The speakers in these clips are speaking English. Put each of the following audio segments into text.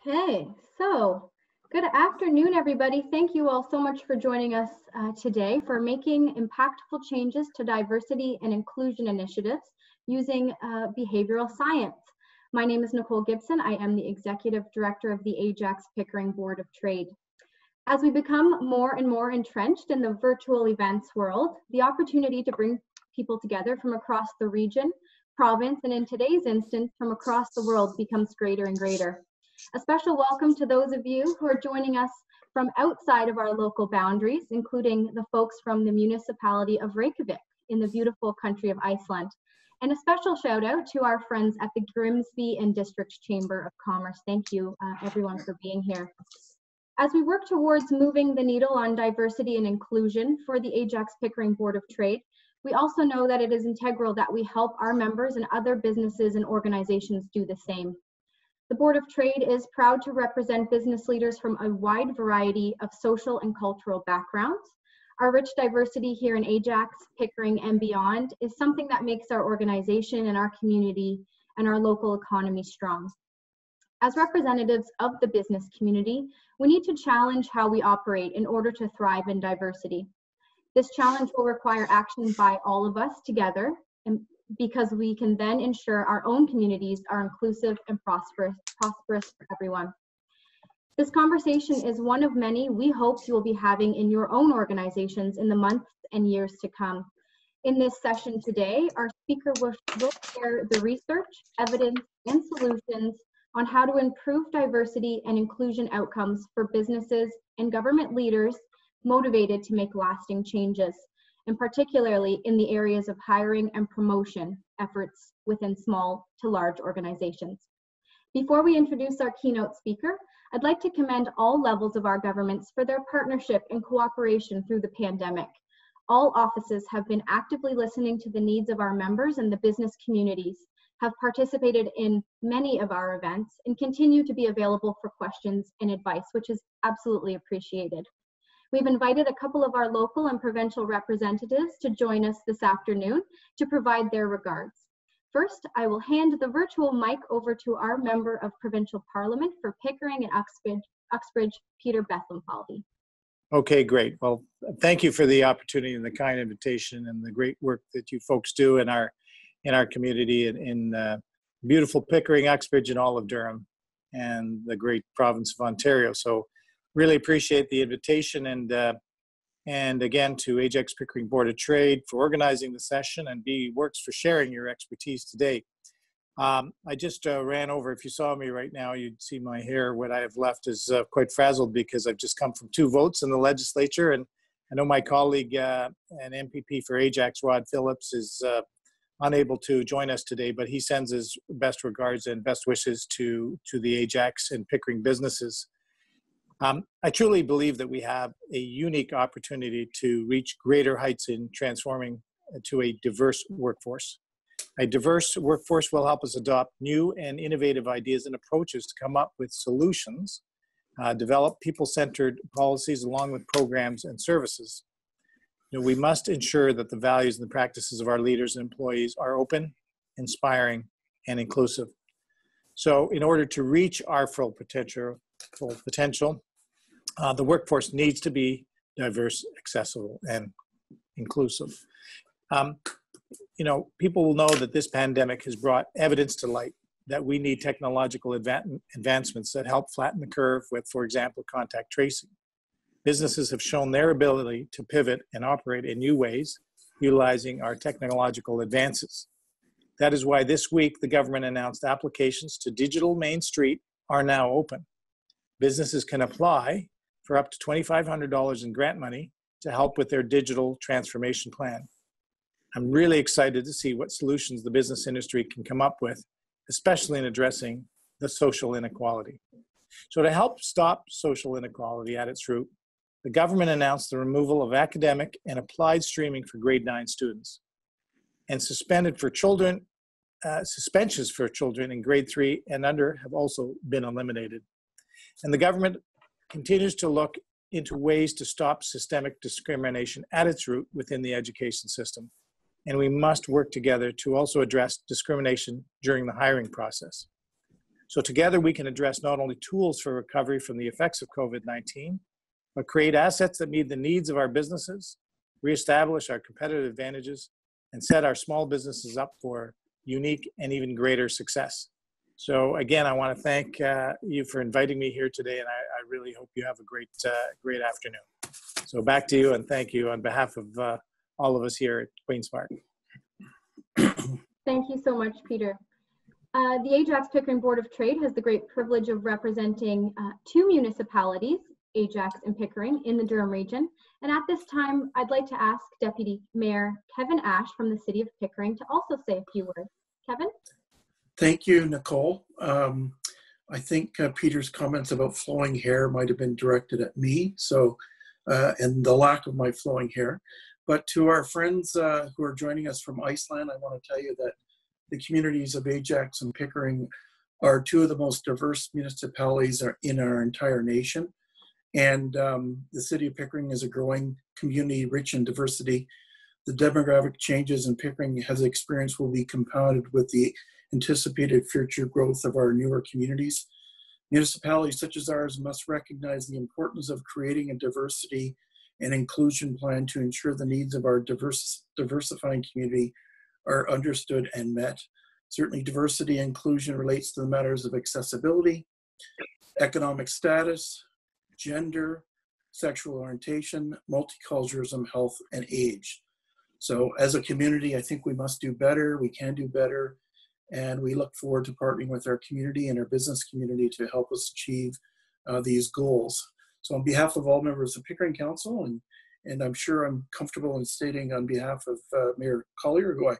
Okay, so good afternoon, everybody. Thank you all so much for joining us today for making impactful changes to diversity and inclusion initiatives using behavioral science. My name is Nicole Gibson. I am the Executive Director of the Ajax-Pickering Board of Trade. As we become more and more entrenched in the virtual events world, the opportunity to bring people together from across the region, province, and in today's instance, from across the world becomes greater and greater. A special welcome to those of you who are joining us from outside of our local boundaries, including the folks from the municipality of Reykjavik in the beautiful country of Iceland. And a special shout out to our friends at the Grimsby and District Chamber of Commerce. Thank you everyone for being here. As we work towards moving the needle on diversity and inclusion for the Ajax-Pickering Board of Trade, we also know that it is integral that we help our members and other businesses and organizations do the same. The Board of Trade is proud to represent business leaders from a wide variety of social and cultural backgrounds. Our rich diversity here in Ajax, Pickering, and beyond is something that makes our organization and our community and our local economy strong. As representatives of the business community, we need to challenge how we operate in order to thrive in diversity. This challenge will require action by all of us together, and because we can then ensure our own communities are inclusive and prosperous for everyone. This conversation is one of many we hope you will be having in your own organizations in the months and years to come. In this session today, our speaker will share the research, evidence, and solutions on how to improve diversity and inclusion outcomes for businesses and government leaders motivated to make lasting changes, and particularly in the areas of hiring and promotion efforts within small to large organizations. Before we introduce our keynote speaker, I'd like to commend all levels of our governments for their partnership and cooperation through the pandemic. All offices have been actively listening to the needs of our members and the business communities, have participated in many of our events, and continue to be available for questions and advice, which is absolutely appreciated. We've invited a couple of our local and provincial representatives to join us this afternoon to provide their regards. First, I will hand the virtual mic over to our Member of Provincial Parliament for Pickering and Uxbridge, Peter Bethlenfalvy. Okay, great. Well, thank you for the opportunity and the kind invitation and the great work that you folks do in our community in beautiful Pickering, Uxbridge, and all of Durham, and the great province of Ontario. So really appreciate the invitation, and again to Ajax-Pickering Board of Trade for organizing the session, and BEworks for sharing your expertise today. I just ran over. If you saw me right now, you'd see my hair. What I have left is quite frazzled because I've just come from 2 votes in the legislature, and I know my colleague and MPP for Ajax, Rod Phillips, is unable to join us today, but he sends his best regards and best wishes to the Ajax and Pickering businesses. I truly believe that we have a unique opportunity to reach greater heights in transforming to a diverse workforce. A diverse workforce will help us adopt new and innovative ideas and approaches to come up with solutions, develop people-centered policies along with programs and services. We must ensure that the values and the practices of our leaders and employees are open, inspiring, and inclusive. So in order to reach our full potential, the workforce needs to be diverse, accessible, and inclusive. People will know that this pandemic has brought evidence to light that we need technological advancements that help flatten the curve with, for example, contact tracing. Businesses have shown their ability to pivot and operate in new ways, utilizing our technological advances. That is why this week the government announced applications to Digital Main Street are now open. Businesses can apply for up to $2,500 in grant money to help with their digital transformation plan. I'm really excited to see what solutions the business industry can come up with, especially in addressing the social inequality. So to help stop social inequality at its root, the government announced the removal of academic and applied streaming for grade 9 students, and suspensions for children in grade 3 and under have also been eliminated. And the government continues to look into ways to stop systemic discrimination at its root within the education system. And we must work together to also address discrimination during the hiring process. So together we can address not only tools for recovery from the effects of COVID-19, but create assets that meet the needs of our businesses, reestablish our competitive advantages, and set our small businesses up for unique and even greater success. So again, I want to thank you for inviting me here today, and I really hope you have a great afternoon. So back to you, and thank you on behalf of all of us here at QueenSmart. Thank you so much, Peter. The Ajax-Pickering Board of Trade has the great privilege of representing two municipalities, Ajax and Pickering, in the Durham region. And at this time, I'd like to ask Deputy Mayor Kevin Ash from the City of Pickering to also say a few words. Kevin? Thank you, Nicole. I think Peter's comments about flowing hair might have been directed at me, so and the lack of my flowing hair. But to our friends who are joining us from Iceland, I want to tell you that the communities of Ajax and Pickering are two of the most diverse municipalities in our entire nation. And the city of Pickering is a growing community rich in diversity. The demographic changes in Pickering has experienced will be compounded with the anticipated future growth of our newer communities. Municipalities such as ours must recognize the importance of creating a diversity and inclusion plan to ensure the needs of our diversifying community are understood and met. Certainly diversity and inclusion relates to the matters of accessibility, economic status, gender, sexual orientation, multiculturalism, health, and age. So as a community, I think we must do better, we can do better, and we look forward to partnering with our community and our business community to help us achieve these goals. So on behalf of all members of Pickering Council, and I'm sure I'm comfortable in stating on behalf of Mayor Collier, who I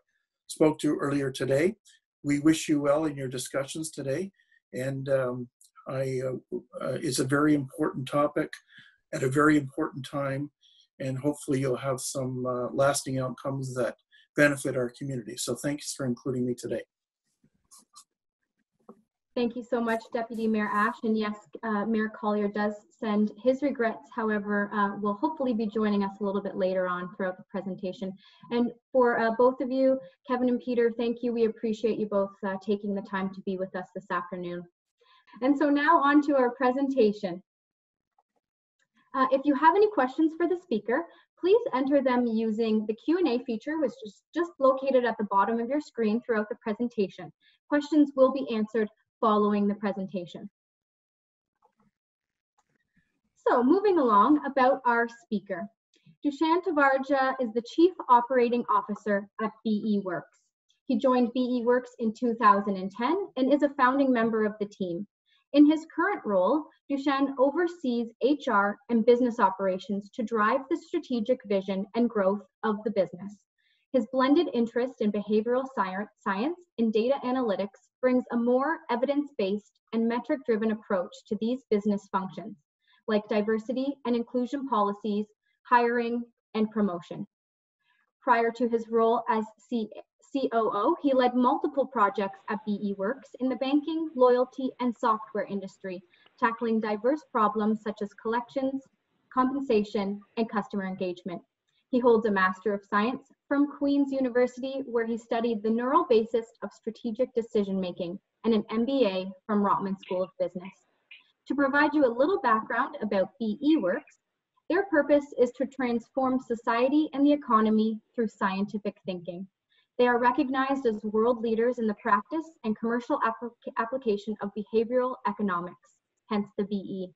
spoke to earlier today, we wish you well in your discussions today. And it's a very important topic at a very important time, and hopefully you'll have some lasting outcomes that benefit our community. So thanks for including me today. Thank you so much, Deputy Mayor Ash. And yes, Mayor Collier does send his regrets. However, will hopefully be joining us a little bit later on throughout the presentation. And for both of you, Kevin and Peter, thank you. We appreciate you both taking the time to be with us this afternoon. And so now on to our presentation. If you have any questions for the speaker, please enter them using the Q&A feature, which is just located at the bottom of your screen throughout the presentation. Questions will be answered following the presentation. So moving along, about our speaker. Dushan Tavarja is the Chief Operating Officer at BEworks. He joined BEworks in 2010 and is a founding member of the team. In his current role, Dushan oversees HR and business operations to drive the strategic vision and growth of the business. His blended interest in behavioral science and data analytics brings a more evidence-based and metric-driven approach to these business functions, like diversity and inclusion policies, hiring, and promotion. Prior to his role as COO, he led multiple projects at BEworks in the banking, loyalty, and software industry, tackling diverse problems such as collections, compensation, and customer engagement. He holds a Master of Science from Queen's University, where he studied the neural basis of strategic decision-making, and an MBA from Rotman School of Business. To provide you a little background about BEworks, their purpose is to transform society and the economy through scientific thinking. They are recognized as world leaders in the practice and commercial application of behavioral economics, hence the BE.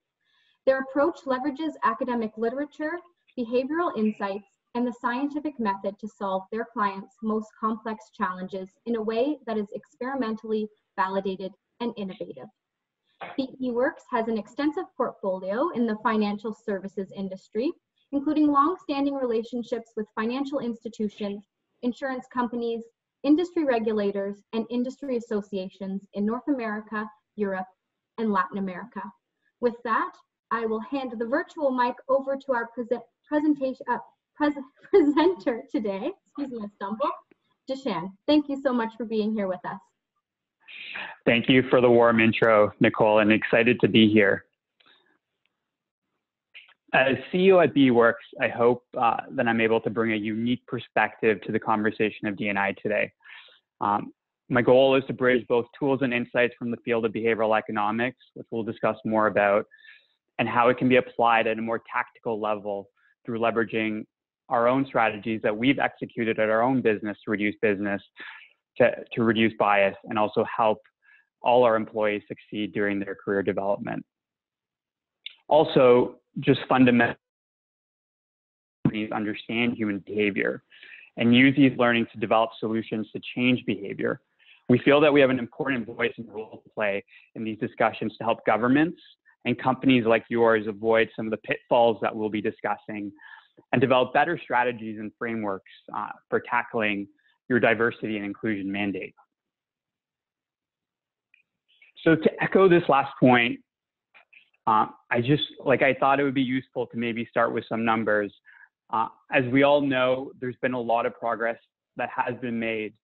Their approach leverages academic literature, behavioral insights, and the scientific method to solve their clients' most complex challenges in a way that is experimentally validated and innovative. BEworks has an extensive portfolio in the financial services industry, including long-standing relationships with financial institutions, insurance companies, industry regulators, and industry associations in North America, Europe, and Latin America. With that, I will hand the virtual mic over to our presenter today, excuse me, I stumbled, Dushan. Thank you so much for being here with us. Thank you for the warm intro, Nicole, and excited to be here. As CEO at BEworks, I hope that I'm able to bring a unique perspective to the conversation of D&I today. My goal is to bridge both tools and insights from the field of behavioral economics, which we'll discuss more about, and how it can be applied at a more tactical level through leveraging our own strategies that we've executed at our own business to reduce bias and also help all our employees succeed during their career development. Also, just fundamentally understand human behavior and use these learnings to develop solutions to change behavior. We feel that we have an important voice and role to play in these discussions to help governments and companies like yours avoid some of the pitfalls that we'll be discussing and develop better strategies and frameworks for tackling your diversity and inclusion mandate. So to echo this last point, I thought it would be useful to maybe start with some numbers. As we all know, there's been a lot of progress that has been made,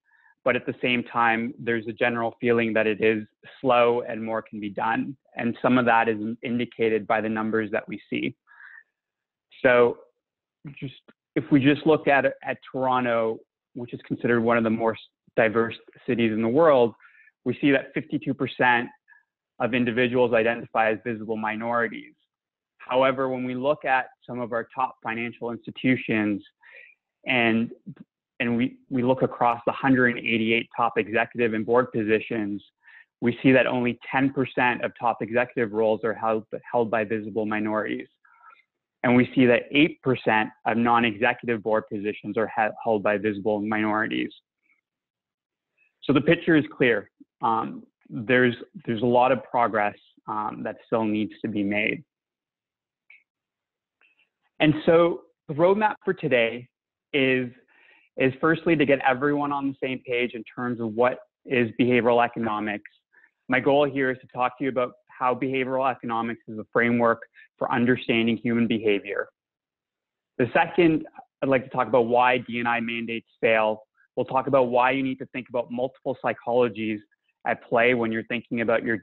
but at the same time, there's a general feeling that it is slow and more can be done. And some of that is indicated by the numbers that we see. So if we just look at Toronto, which is considered one of the most diverse cities in the world, we see that 52% of individuals identify as visible minorities. However, when we look at some of our top financial institutions and we look across the 188 top executive and board positions, we see that only 10% of top executive roles are held by visible minorities. And we see that 8% of non-executive board positions are held by visible minorities. So the picture is clear. There's a lot of progress that still needs to be made. And so the roadmap for today is firstly to get everyone on the same page in terms of what is behavioral economics. My goal here is to talk to you about how behavioral economics is a framework for understanding human behavior. The second, I'd like to talk about why D&I mandates fail. We'll talk about why you need to think about multiple psychologies at play when you're thinking about your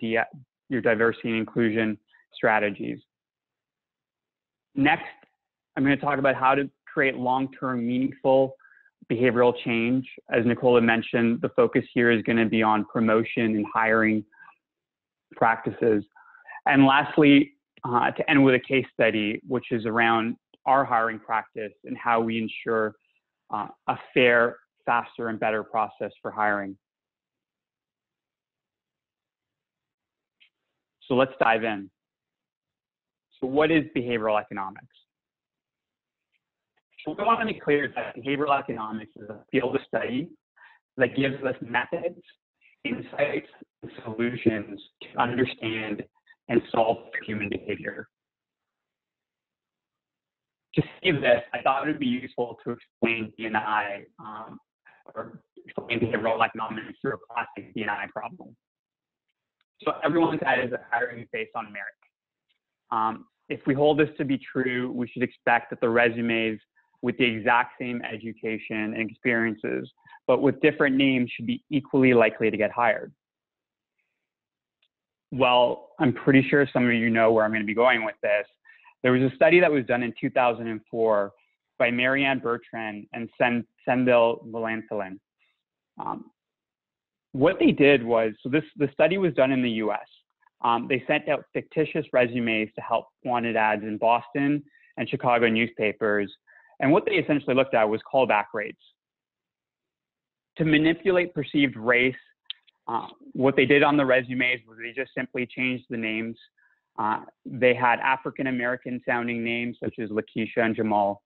diversity and inclusion strategies. Next, I'm going to talk about how to create long-term meaningful behavioral change. As Nicole had mentioned, the focus here is going to be on promotion and hiring practices. And lastly, to end with a case study, which is around our hiring practice and how we ensure a fair, faster, and better process for hiring. So let's dive in. So what is behavioral economics? So what I want to make clear is that behavioral economics is a field of study that gives us methods, insights, and solutions to understand and solve for human behavior. To see this, I thought it would be useful to explain D&I or explain behavioral economics through a classic D&I problem. So everyone's head is hiring based on merit. If we hold this to be true, we should expect that the resumes with the exact same education and experiences, but with different names, should be equally likely to get hired. Well, I'm pretty sure some of you know where I'm going to be going with this. There was a study that was done in 2004 by Marianne Bertrand and Senthil Valanthilin. What they did was, the study was done in the US. They sent out fictitious resumes to help wanted ads in Boston and Chicago newspapers. And what they essentially looked at was callback rates. To manipulate perceived race, what they did on the resumes was they just simply changed the names. They had African-American sounding names such as Lakeisha and Jamal,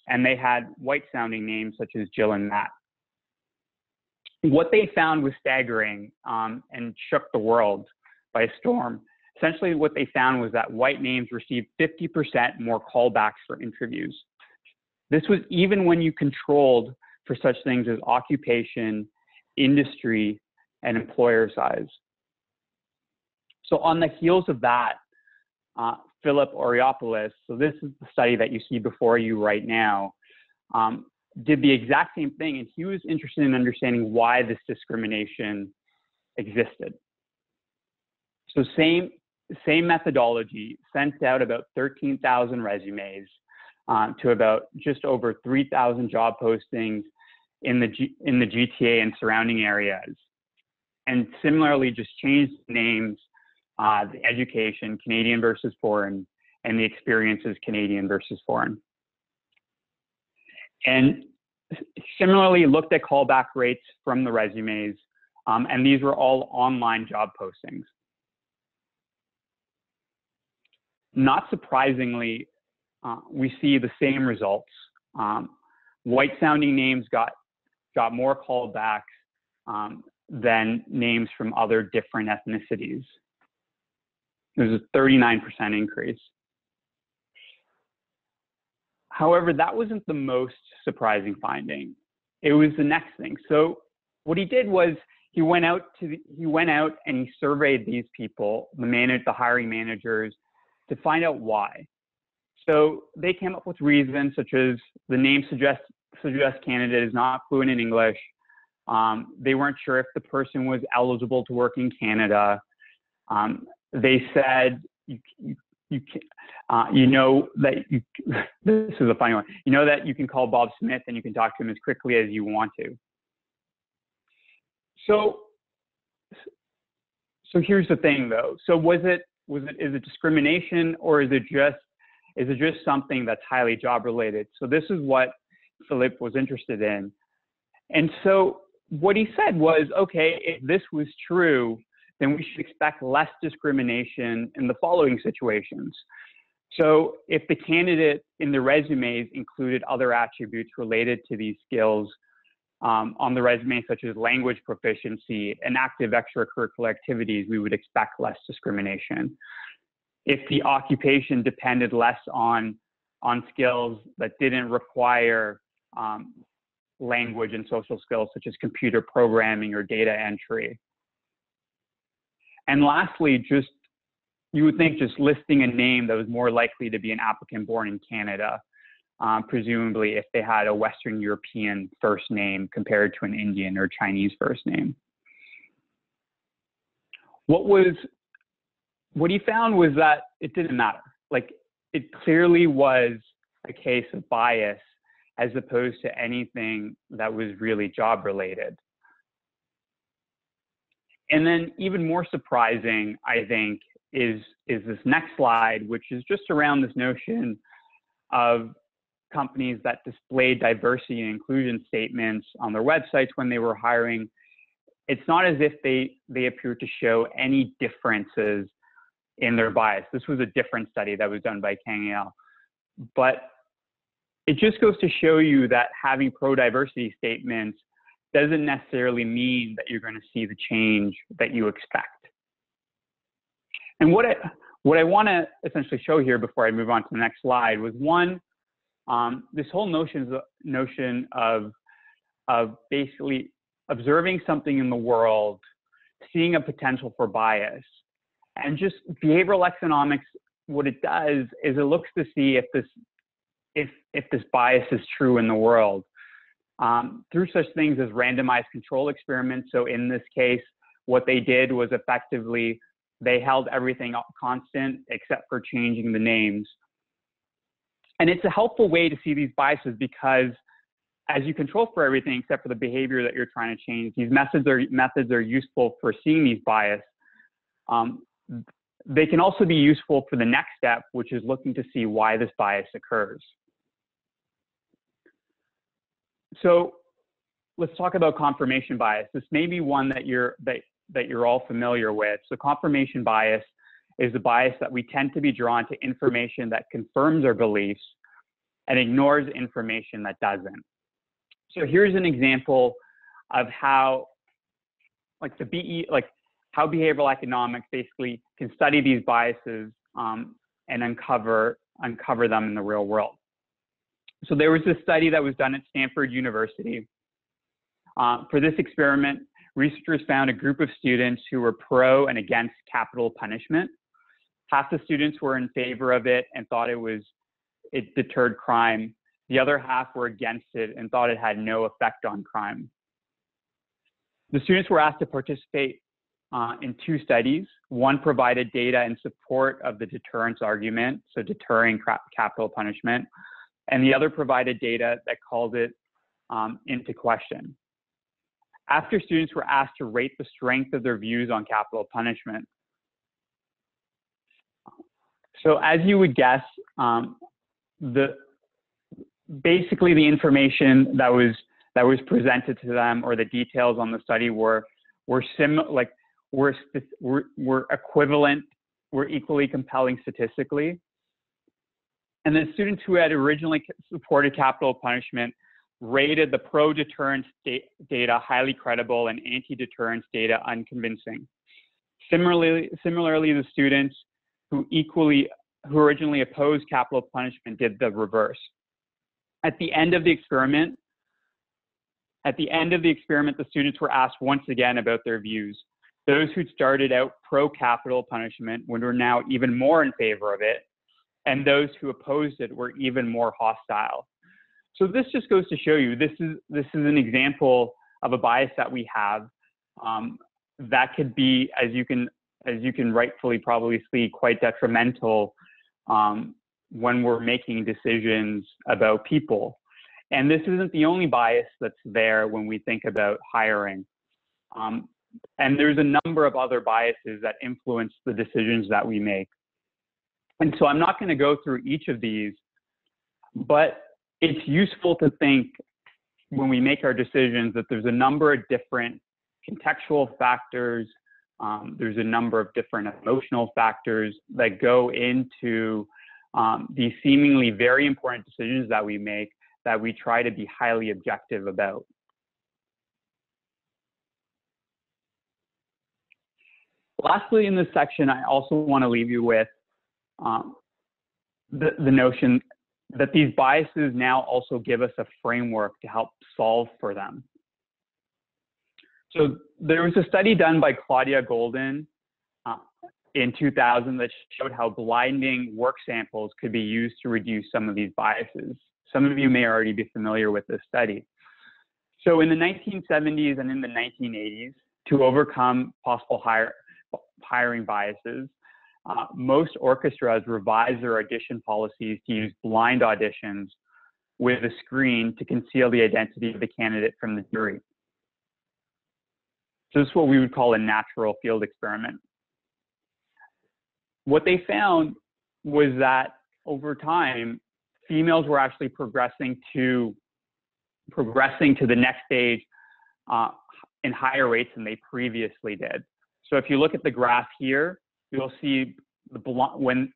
and they had white sounding names such as Jill and Matt. What they found was staggering and shook the world by a storm. Essentially what they found was that white names received 50% more callbacks for interviews. This was even when you controlled for such things as occupation, industry, and employer size. So on the heels of that, Philip Oriopoulos, so this is the study that you see before you right now, did the exact same thing, and he was interested in understanding why this discrimination existed. So same methodology, sent out about 13,000 resumes to about just over 3,000 job postings in the GTA and surrounding areas. and similarly just changed names, the education, Canadian versus foreign, and the experiences, Canadian versus foreign. And similarly looked at callback rates from the resumes, and these were all online job postings. Not surprisingly, we see the same results. White-sounding names got more callbacks than names from other different ethnicities. There's a 39% increase. However, that wasn't the most surprising finding. It was the next thing. So what he did was he went out and he surveyed these people, the hiring managers, to find out why. So they came up with reasons such as the name suggests candidate is not fluent in English. They weren't sure if the person was eligible to work in Canada. They said, you know that this is a funny one. You know that you can call Bob Smith and you can talk to him as quickly as you want to. So here's the thing though. So is it discrimination, or is it just something that's highly job related? So this is what Philippe was interested in. And so what he said was, okay, if this was true, then we should expect less discrimination in the following situations. So if the candidate in the resumes included other attributes related to these skills on the resume, such as language proficiency and active extracurricular activities, we would expect less discrimination. If the occupation depended less on skills that didn't require language and social skills, such as computer programming or data entry. And lastly, you would think just listing a name that was more likely to be an applicant born in Canada, presumably if they had a Western European first name compared to an Indian or Chinese first name. What he found was that it didn't matter. Like, it clearly was a case of bias as opposed to anything that was really job related. And then even more surprising, I think, is this next slide, which is just around this notion of companies that displayed diversity and inclusion statements on their websites when they were hiring. It's not as if they appear to show any differences in their bias. This was a different study that was done by Kang et al. But it just goes to show you that having pro-diversity statements doesn't necessarily mean that you're going to see the change that you expect. And what I want to essentially show here before I move on to the next slide was one, this whole notion of basically observing something in the world, seeing a potential for bias, and just behavioral economics. What it does is it looks to see if this bias is true in the world through such things as randomized control experiments. So in this case, what they did was effectively they held everything constant except for changing the names. And it's a helpful way to see these biases because as you control for everything except for the behavior that you're trying to change, these methods are useful for seeing these bias. They can also be useful for the next step, which is looking to see why this bias occurs. So let's talk about confirmation bias. This may be one that you're all familiar with. So confirmation bias is the bias that we tend to be drawn to information that confirms our beliefs and ignores information that doesn't. So here's an example of how, how behavioral economics basically can study these biases and uncover them in the real world. So there was this study that was done at Stanford University. For this experiment, researchers found a group of students who were pro and against capital punishment. Half the students were in favor of it and thought it deterred crime. The other half were against it and thought it had no effect on crime. The students were asked to participate in two studies. One provided data in support of the deterrence argument, so deterring capital punishment, and the other provided data that called it into question. after students were asked to rate the strength of their views on capital punishment. So as you would guess, basically the information that was presented to them, or the details on the study, were equivalent, were equally compelling statistically. And the students who had originally supported capital punishment rated the pro-deterrence data highly credible and anti-deterrence data unconvincing. Similarly, the students who originally opposed capital punishment did the reverse. At the end of the experiment, the students were asked once again about their views. Those who started out pro-capital punishment were now even more in favor of it, and those who opposed it were even more hostile. So this just goes to show you, this is an example of a bias that we have that could be, as you can rightfully probably see, quite detrimental when we're making decisions about people. And this isn't the only bias that's there when we think about hiring. And there's a number of other biases that influence the decisions that we make. And so I'm not going to go through each of these, but it's useful to think when we make our decisions that there's a number of different contextual factors, there's a number of different emotional factors that go into these seemingly very important decisions that we make, that we try to be highly objective about. Lastly, in this section, I also want to leave you with the notion that these biases now also give us a framework to help solve for them. So there was a study done by Claudia Golden in 2000 that showed how blinding work samples could be used to reduce some of these biases. Some of you may already be familiar with this study. So in the 1970s and in the 1980s, to overcome possible hiring biases, most orchestras revised their audition policies to use blind auditions with a screen to conceal the identity of the candidate from the jury. So this is what we would call a natural field experiment. What they found was that over time, females were actually progressing to the next stage in higher rates than they previously did. So if you look at the graph here, you'll see when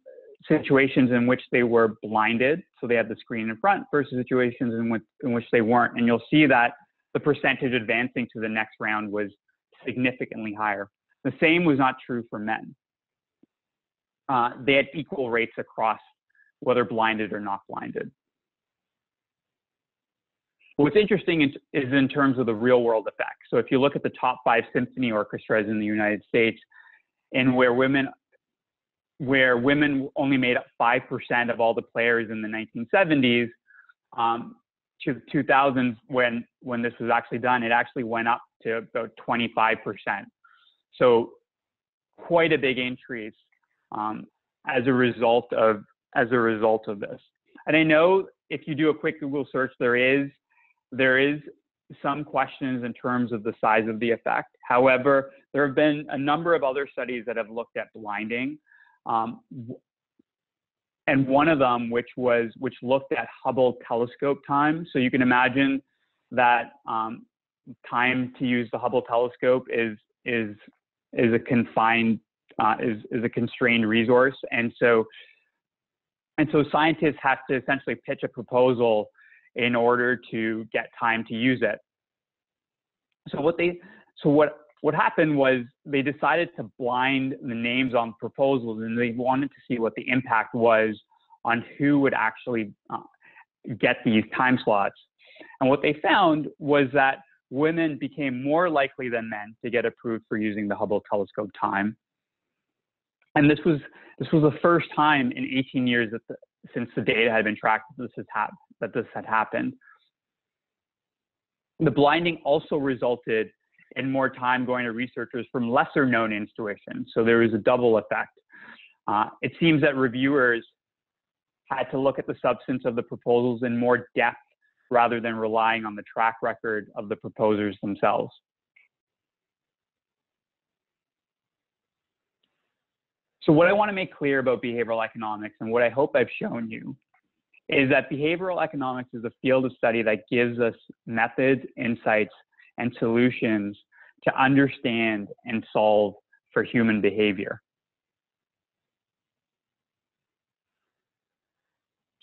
situations in which they were blinded, so they had the screen in front, versus situations in which they weren't. And you'll see that the percentage advancing to the next round was significantly higher. The same was not true for men. They had equal rates across whether blinded or not blinded. What's interesting is in terms of the real world effect. So if you look at the top 5 symphony orchestras in the United States, and where women only made up 5% of all the players in the 1970s, to the 2000s when this was actually done, it actually went up to about 25%. So quite a big increase as a result of this. And I know if you do a quick Google search, there is some questions in terms of the size of the effect. However, there have been a number of other studies that have looked at blinding. And one of them, which looked at Hubble telescope time. So you can imagine that time to use the Hubble telescope is a constrained resource, and so scientists have to essentially pitch a proposal in order to get time to use it. So what happened was they decided to blind the names on proposals, and they wanted to see what the impact was on who would actually get these time slots. And what they found was that women became more likely than men to get approved for using the Hubble telescope time. And this was the first time in 18 years since the data had been tracked that this had happened. The blinding also resulted in more time going to researchers from lesser known institutions. So there was a double effect. It seems that reviewers had to look at the substance of the proposals in more depth rather than relying on the track record of the proposers themselves. So what I want to make clear about behavioral economics, and what I hope I've shown you, is that behavioral economics is a field of study that gives us methods, insights, and solutions to understand and solve for human behavior.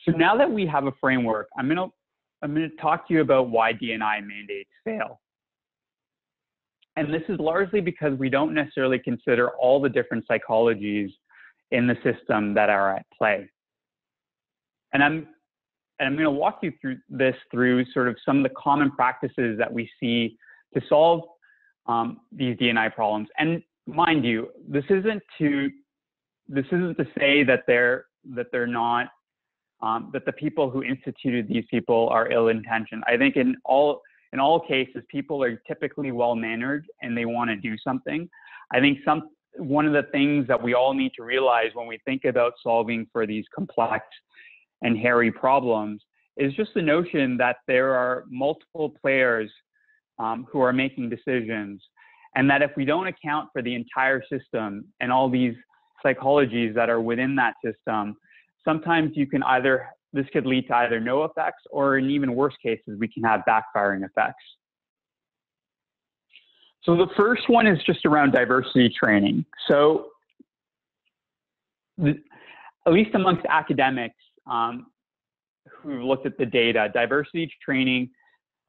So now that we have a framework, I'm going to talk to you about why D&I mandates fail. And this is largely because we don't necessarily consider all the different psychologies in the system that are at play. And I'm going to walk you through this through sort of some of the common practices that we see to solve these D&I problems. And mind you, this isn't to say that they're not that the people who instituted these people are ill-intentioned. I think in all cases, people are typically well-mannered and they want to do something. I think one of the things that we all need to realize when we think about solving for these complex and hairy problems is just the notion that there are multiple players who are making decisions, and that if we don't account for the entire system and all these psychologies that are within that system, sometimes this could lead to either no effects, or in even worse cases, we can have backfiring effects. So the first one is just around diversity training. So at least amongst academics who've looked at the data, diversity training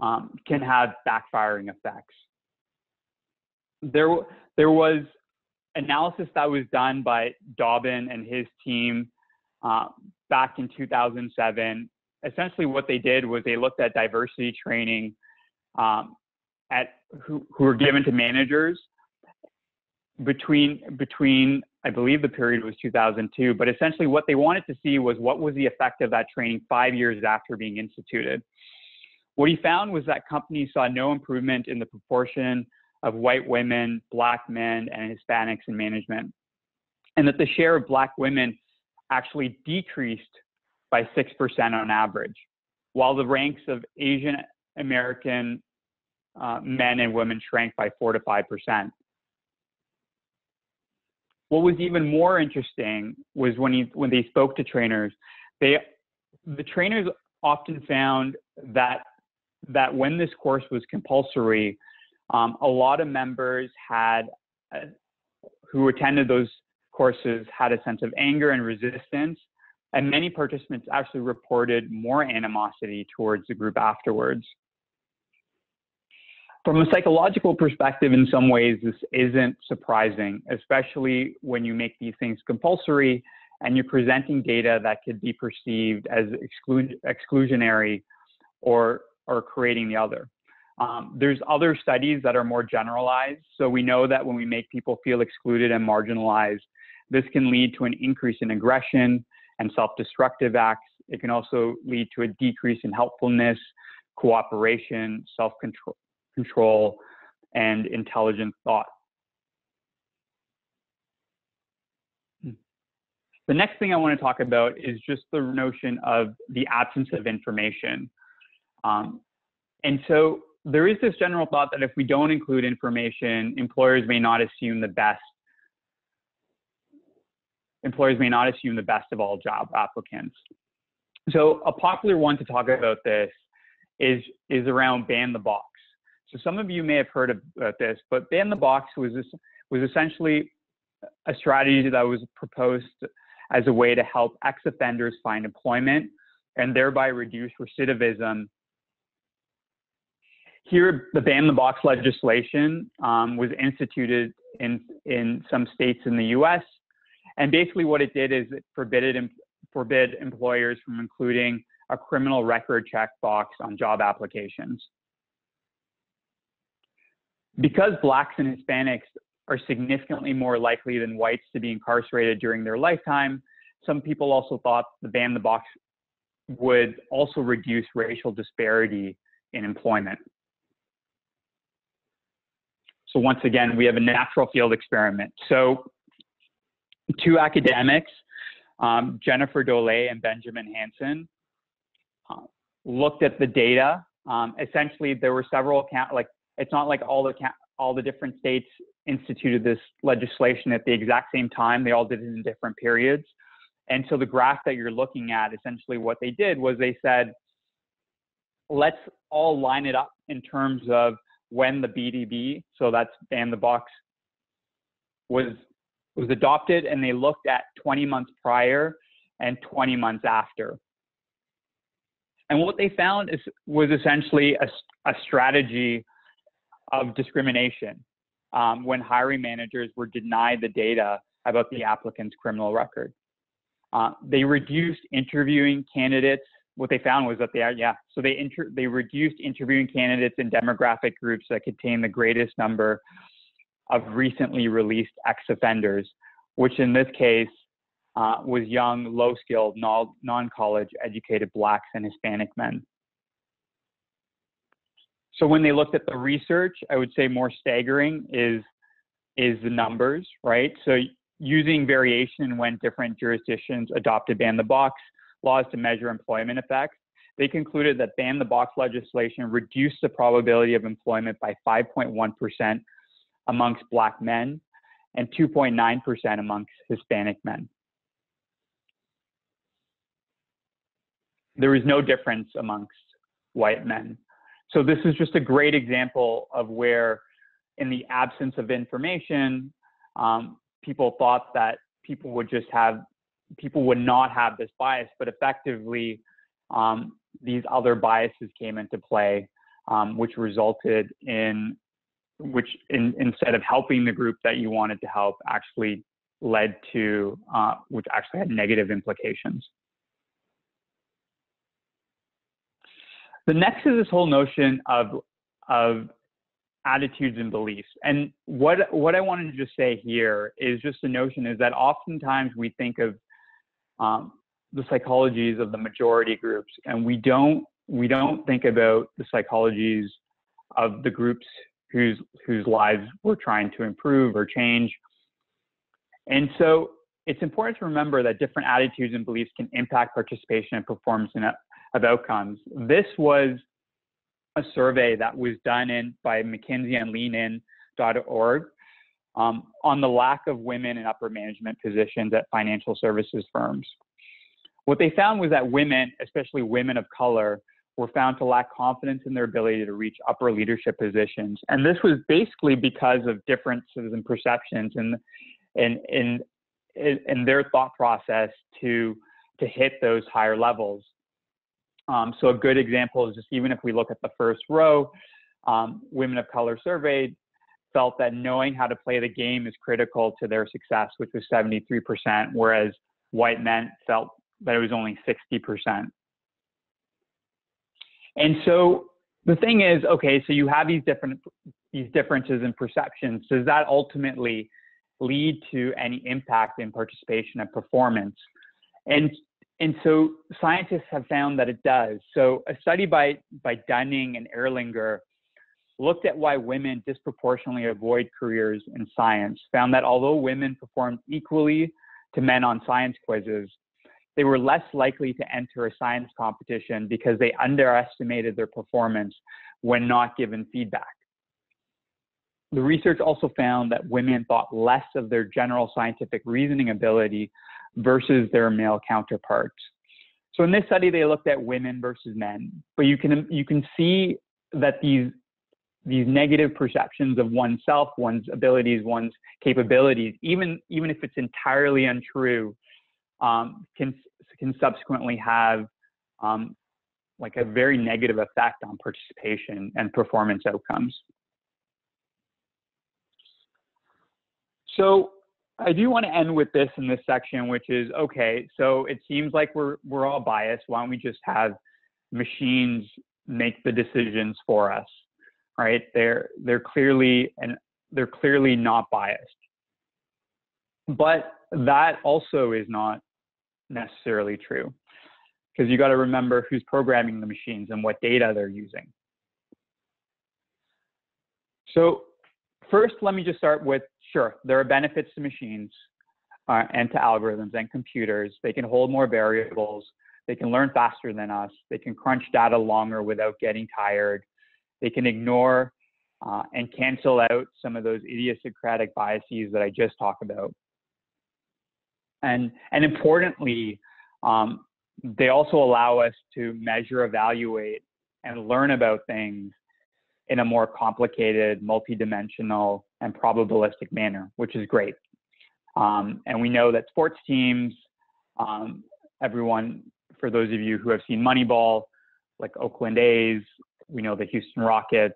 can have backfiring effects. There was analysis that was done by Dobbin and his team back in 2007. Essentially what they did was they looked at diversity training who were given to managers between I believe the period was 2002, but essentially what they wanted to see was what was the effect of that training 5 years after being instituted. What he found was that companies saw no improvement in the proportion of white women, Black men, and Hispanics in management, and that the share of Black women actually decreased by 6% on average, while the ranks of Asian American men and women shrank by 4 to 5%. What was even more interesting was when they spoke to trainers, the trainers often found that when this course was compulsory, a lot of members who attended those courses had a sense of anger and resistance, and many participants actually reported more animosity towards the group afterwards. From a psychological perspective, in some ways, this isn't surprising, especially when you make these things compulsory and you're presenting data that could be perceived as exclusionary or creating the other. There's other studies that are more generalized. So we know that when we make people feel excluded and marginalized, this can lead to an increase in aggression and self-destructive acts. It can also lead to a decrease in helpfulness, cooperation, self-control, and intelligent thought. The next thing I want to talk about is just the notion of the absence of information. And so there is this general thought that if we don't include information, employers may not assume the best of all job applicants. So a popular one to talk about this is around ban the box. So some of you may have heard about this, but ban the box was essentially a strategy that was proposed as a way to help ex-offenders find employment and thereby reduce recidivism. Here, the ban the box legislation was instituted in some states in the US. And basically what it did is it forbid employers from including a criminal record check box on job applications. Because Blacks and Hispanics are significantly more likely than whites to be incarcerated during their lifetime, some people also thought the ban the box would also reduce racial disparity in employment. So once again, we have a natural field experiment. So two academics, Jennifer Dole and Benjamin Hansen, looked at the data. Essentially, there were several it's not like all the different states instituted this legislation at the exact same time. They all did it in different periods. And so the graph that you're looking at, essentially what they did was they said, let's all line it up in terms of when the BDB, so that's ban the box, was adopted, and they looked at 20 months prior and 20 months after. And what they found was essentially a strategy of discrimination when hiring managers were denied the data about the applicant's criminal record. They reduced interviewing candidates. What they found was that they reduced interviewing candidates in demographic groups that contain the greatest number of recently released ex-offenders, which in this case was young, low-skilled, non-college educated Blacks and Hispanic men. So when they looked at the research, I would say more staggering is the numbers, right? So using variation when different jurisdictions adopted ban the box laws to measure employment effects, they concluded that ban the box legislation reduced the probability of employment by 5.1% amongst Black men and 2.9% amongst Hispanic men. There was no difference amongst white men. So this is just a great example of where, in the absence of information, people thought that people would not have this bias, but effectively these other biases came into play, which resulted in, instead of helping the group that you wanted to help, actually led to, which actually had negative implications. The next is this whole notion of attitudes and beliefs. And what I wanted to just say here is just the notion is that oftentimes we think of the psychologies of the majority groups, and we don't think about the psychologies of the groups whose lives we're trying to improve or change. And so it's important to remember that different attitudes and beliefs can impact participation and performance of outcomes. This was a survey that was done by McKinsey and leanin.org on the lack of women in upper management positions at financial services firms. What they found was that women, especially women of color, were found to lack confidence in their ability to reach upper leadership positions. And this was basically because of differences in perceptions in their thought process to hit those higher levels. So a good example is just, even if we look at the first row, women of color surveyed felt that knowing how to play the game is critical to their success, which was 73%, whereas white men felt that it was only 60%. And so the thing is, okay, so you have these differences in perceptions. Does that ultimately lead to any impact in participation and performance? And so scientists have found that it does. So a study by Dunning and Erlinger looked at why women disproportionately avoid careers in science, found that although women performed equally to men on science quizzes, they were less likely to enter a science competition because they underestimated their performance when not given feedback. The research also found that women thought less of their general scientific reasoning ability versus their male counterparts. So in this study, they looked at women versus men, but you can see that these negative perceptions of oneself, one's abilities, one's capabilities, even if it's entirely untrue, can subsequently have like a very negative effect on participation and performance outcomes. So I do want to end with this in this section, which is, okay, so it seems like we're all biased. Why don't we just have machines make the decisions for us, right? They're clearly not biased. But that also is not necessarily true, because you got to remember who's programming the machines and what data they're using. So first, let me just start with, sure, there are benefits to machines and to algorithms and computers. They can hold more variables. They can learn faster than us. They can crunch data longer without getting tired. They can ignore and cancel out some of those idiosyncratic biases that I just talked about. And importantly, they also allow us to measure, evaluate, and learn about things in a more complicated, multidimensional, and probabilistic manner, which is great. And we know that sports teams, everyone, for those of you who have seen Moneyball, like Oakland A's, we know the Houston Rockets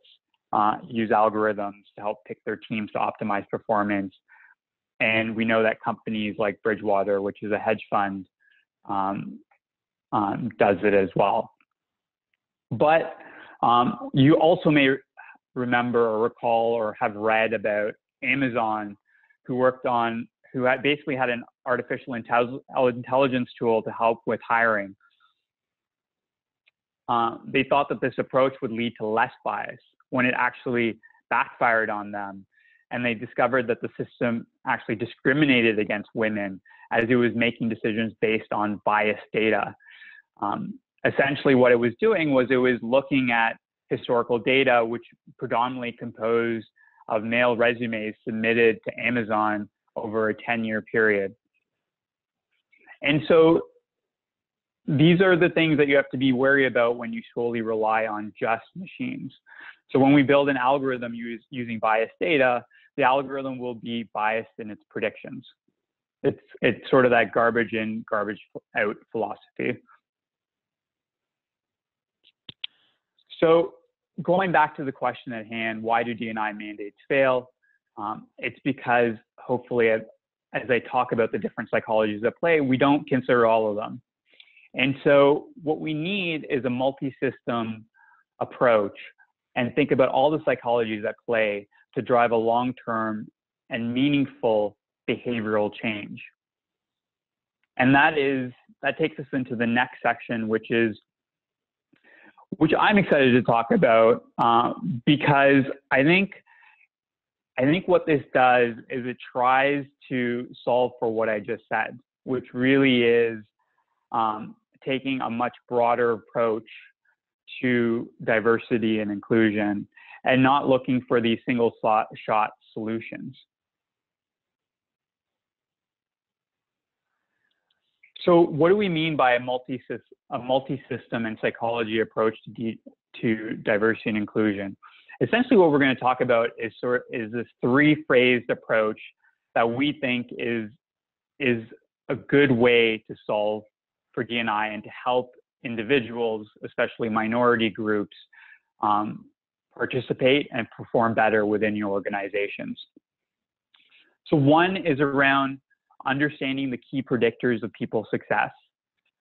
use algorithms to help pick their teams to optimize performance. And we know that companies like Bridgewater, which is a hedge fund, does it as well. But you also may remember or recall or have read about Amazon, who had basically had an artificial intelligence tool to help with hiring. They thought that this approach would lead to less bias when it actually backfired on them. And they discovered that the system actually discriminated against women as it was making decisions based on biased data. Essentially what it was doing was it was looking at historical data, which predominantly composed of male resumes submitted to Amazon over a 10-year period. And so these are the things that you have to be wary about when you solely rely on just machines. So when we build an algorithm using biased data, the algorithm will be biased in its predictions. It's sort of that garbage in, garbage out philosophy. So going back to the question at hand, why do D&I mandates fail? It's because hopefully, as I talk about the different psychologies at play, we don't consider all of them. And so what we need is a multi-system approach and think about all the psychologies at play to drive a long-term and meaningful behavioral change. And that takes us into the next section, which I'm excited to talk about because I think what this does is it tries to solve for what I just said, which really is taking a much broader approach to diversity and inclusion and not looking for these single shot solutions. So what do we mean by a multi-system and psychology approach to diversity and inclusion? Essentially what we're going to talk about is this three-phased approach that we think is a good way to solve for D&I and to help individuals, especially minority groups, participate and perform better within your organizations. So one is around understanding the key predictors of people's success.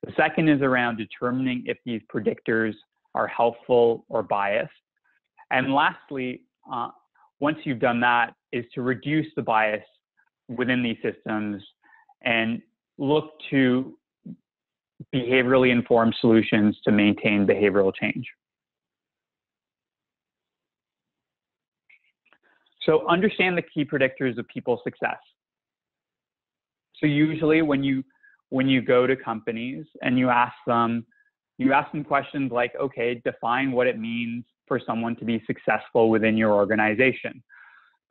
The second is around determining if these predictors are helpful or biased. And lastly, once you've done that, is to reduce the bias within these systems and look to behaviorally informed solutions to maintain behavioral change. So understand the key predictors of people's success. So usually when you go to companies and you ask them questions like, okay, define what it means for someone to be successful within your organization.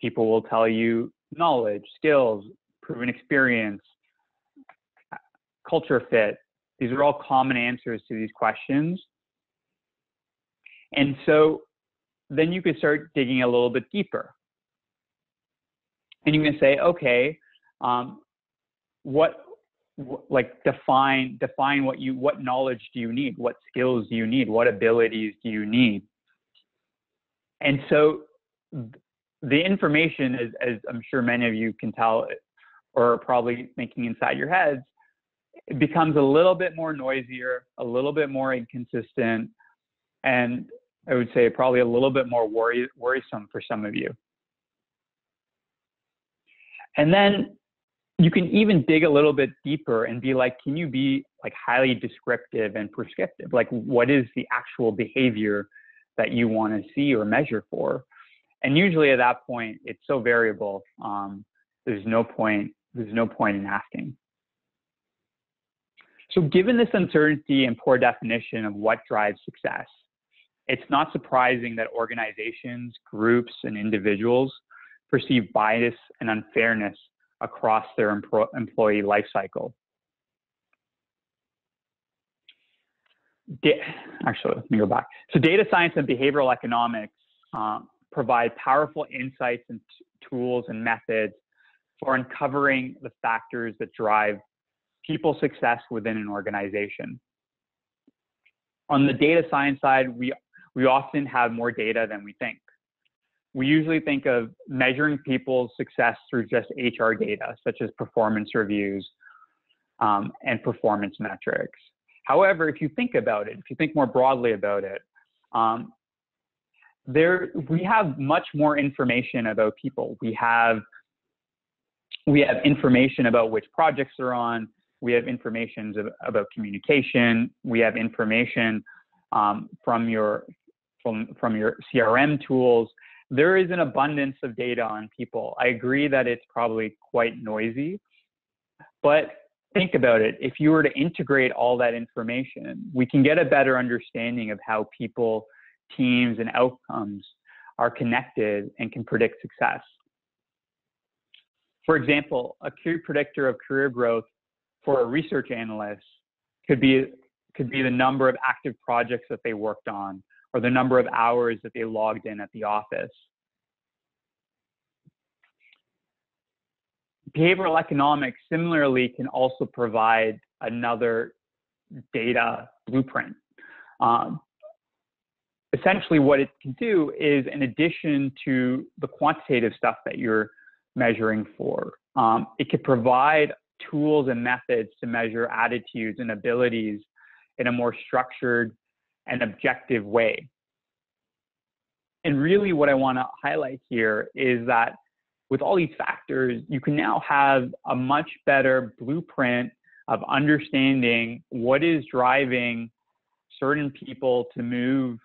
People will tell you knowledge, skills, proven experience, culture fit. These are all common answers to these questions. And so then you could start digging a little bit deeper. And you can say, okay, define what knowledge do you need? What skills do you need? What abilities do you need? And so the information, as I'm sure many of you can tell or are probably thinking inside your heads, it becomes a little bit more noisier, a little bit more inconsistent, and I would say probably a little bit more worrisome for some of you. And then you can even dig a little bit deeper and be like, can you be like highly descriptive and prescriptive? Like, what is the actual behavior that you want to see or measure for? And usually at that point, it's so variable. There's no point in asking. So given this uncertainty and poor definition of what drives success, it's not surprising that organizations, groups, and individuals perceive bias and unfairness across their employee life cycle. Actually, let me go back. So data science and behavioral economics provide powerful insights and tools and methods for uncovering the factors that drive people's success within an organization. On the data science side, we often have more data than we think. We usually think of measuring people's success through just HR data, such as performance reviews and performance metrics. However, if you think about it, if you think more broadly about it, we have much more information about people. We have information about which projects they're on. We have information about communication. We have information from your CRM tools. There is an abundance of data on people. I agree that it's probably quite noisy, but think about it. If you were to integrate all that information, we can get a better understanding of how people, teams, and outcomes are connected and can predict success. For example, a key predictor of career growth for a research analyst could be the number of active projects that they worked on, or the number of hours that they logged in at the office. Behavioral economics similarly can also provide another data blueprint. Essentially what it can do is, in addition to the quantitative stuff that you're measuring for, it could provide tools and methods to measure attitudes and abilities in a more structured and objective way. And really what I want to highlight here is that with all these factors, you can now have a much better blueprint of understanding what is driving certain people to move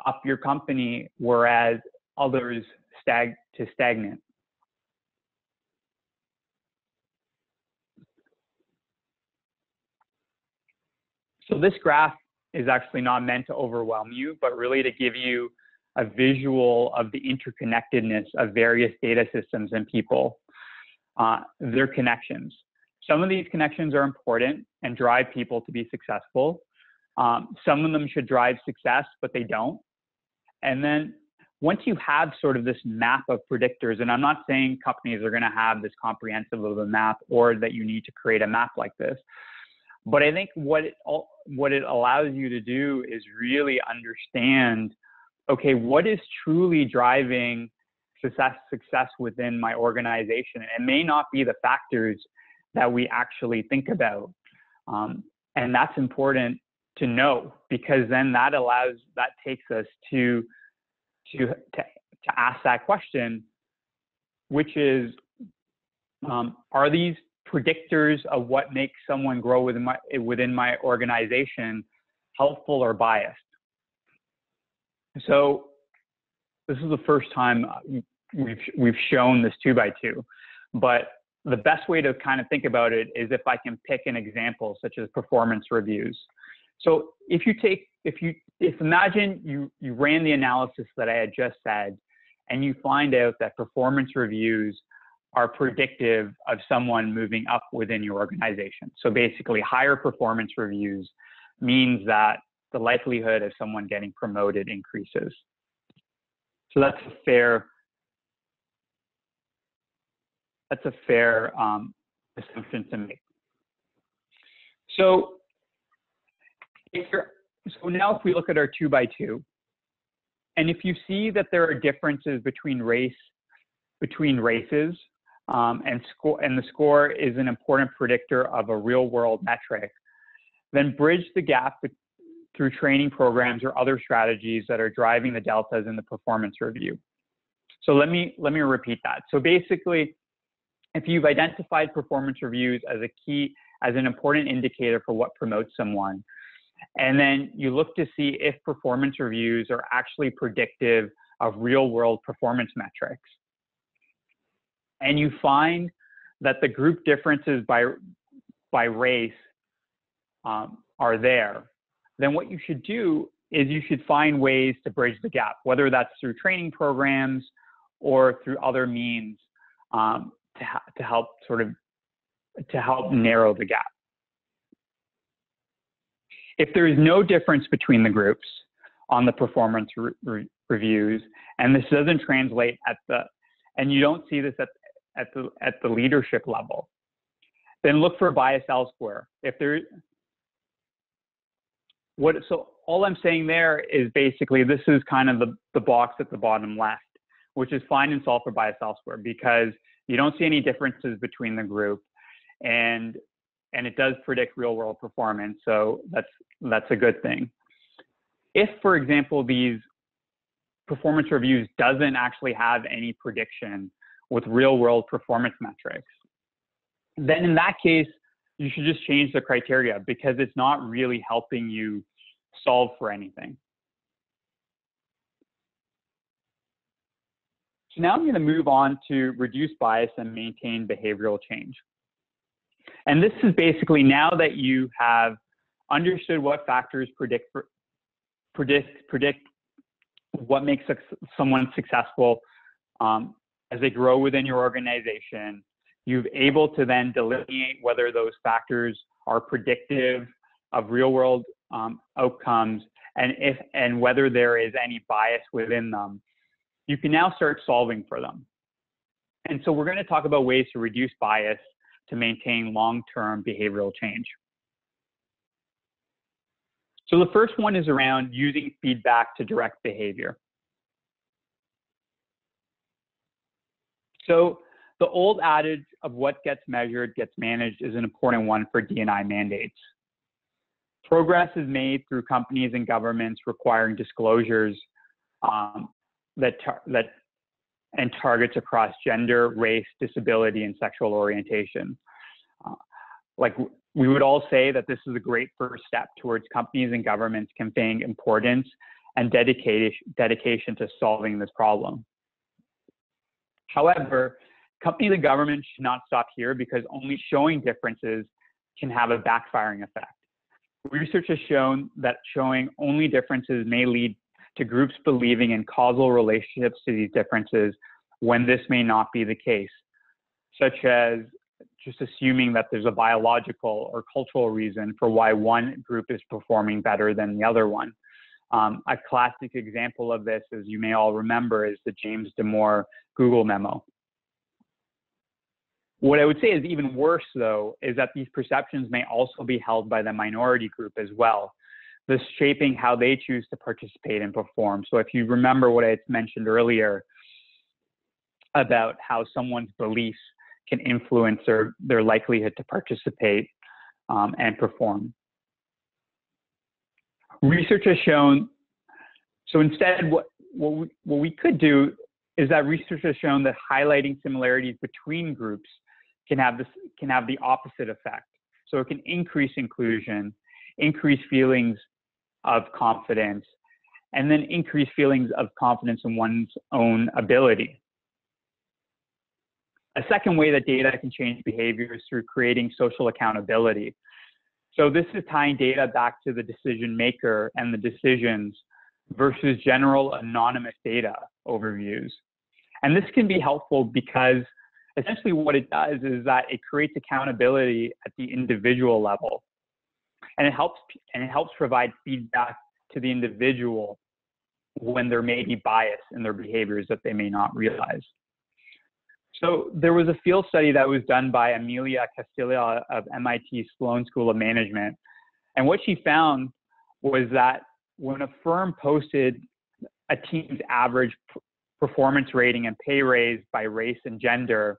up your company, whereas others stagnant. So this graph is actually not meant to overwhelm you, but really to give you a visual of the interconnectedness of various data systems and people, their connections. Some of these connections are important and drive people to be successful. Some of them should drive success, but they don't. And then once you have sort of this map of predictors, and I'm not saying companies are going to have this comprehensive of a map or that you need to create a map like this, but I think what it allows you to do is really understand, okay, what is truly driving success within my organization? And it may not be the factors that we actually think about. And that's important to know, because then that takes us to ask that question, which is, are these predictors of what makes someone grow within my organization helpful or biased? So this is the first time we've shown this 2x2, but the best way to kind of think about it is if I can pick an example, such as performance reviews. So imagine you ran the analysis that I had just said, and you find out that performance reviews are predictive of someone moving up within your organization. So basically, higher performance reviews means that the likelihood of someone getting promoted increases. So that's a fair assumption to make. So now if we look at our 2x2, and if you see that there are differences between races, and the score is an important predictor of a real-world metric, then bridge the gap through training programs or other strategies that are driving the deltas in the performance review. So let me repeat that. So basically, if you've identified performance reviews as an important indicator for what promotes someone, and then you look to see if performance reviews are actually predictive of real-world performance metrics, and you find that the group differences by race are there, then what you should do is you should find ways to bridge the gap, whether that's through training programs or through other means to help narrow the gap. If there is no difference between the groups on the performance reviews, and this doesn't translate and you don't see this at the leadership level, then look for bias elsewhere. So all I'm saying there is basically this is kind of the box at the bottom left, which is find and solve for bias elsewhere, because you don't see any differences between the group, and it does predict real world performance. So that's a good thing. If, for example, these performance reviews doesn't actually have any prediction with real world performance metrics, then in that case, you should just change the criteria, because it's not really helping you solve for anything. So now I'm going to move on to reduce bias and maintain behavioral change. And this is basically, now that you have understood what factors predict what makes someone successful as they grow within your organization, you're able to then delineate whether those factors are predictive of real world outcomes, and whether there is any bias within them. You can now start solving for them. And so we're going to talk about ways to reduce bias to maintain long-term behavioral change. So the first one is around using feedback to direct behavior. So the old adage of what gets measured gets managed is an important one for D&I mandates. Progress is made through companies and governments requiring disclosures and targets across gender, race, disability, and sexual orientation. Like we would all say that this is a great first step towards companies and governments conveying importance and dedication to solving this problem. However, companies and governments should not stop here, because only showing differences can have a backfiring effect. Research has shown that showing only differences may lead to groups believing in causal relationships to these differences when this may not be the case, such as just assuming that there's a biological or cultural reason for why one group is performing better than the other one. A classic example of this, as you may all remember, is the James Damore Google memo. What I would say is even worse, though, is that these perceptions may also be held by the minority group as well, thus shaping how they choose to participate and perform. So if you remember what I had mentioned earlier about how someone's beliefs can influence their likelihood to participate and perform. Research has shown, so instead what we could do is that research has shown that highlighting similarities between groups can have the opposite effect. So it can increase inclusion, increase feelings of confidence, and then increase feelings of confidence in one's own ability. A second way that data can change behavior is through creating social accountability. So this is tying data back to the decision maker and the decisions versus general anonymous data overviews. And this can be helpful because essentially what it does is that it creates accountability at the individual level. And it helps provide feedback to the individual when there may be bias in their behaviors that they may not realize. So there was a field study that was done by Amelia Castilla of MIT Sloan School of Management. And what she found was that when a firm posted a team's average performance rating and pay raise by race and gender,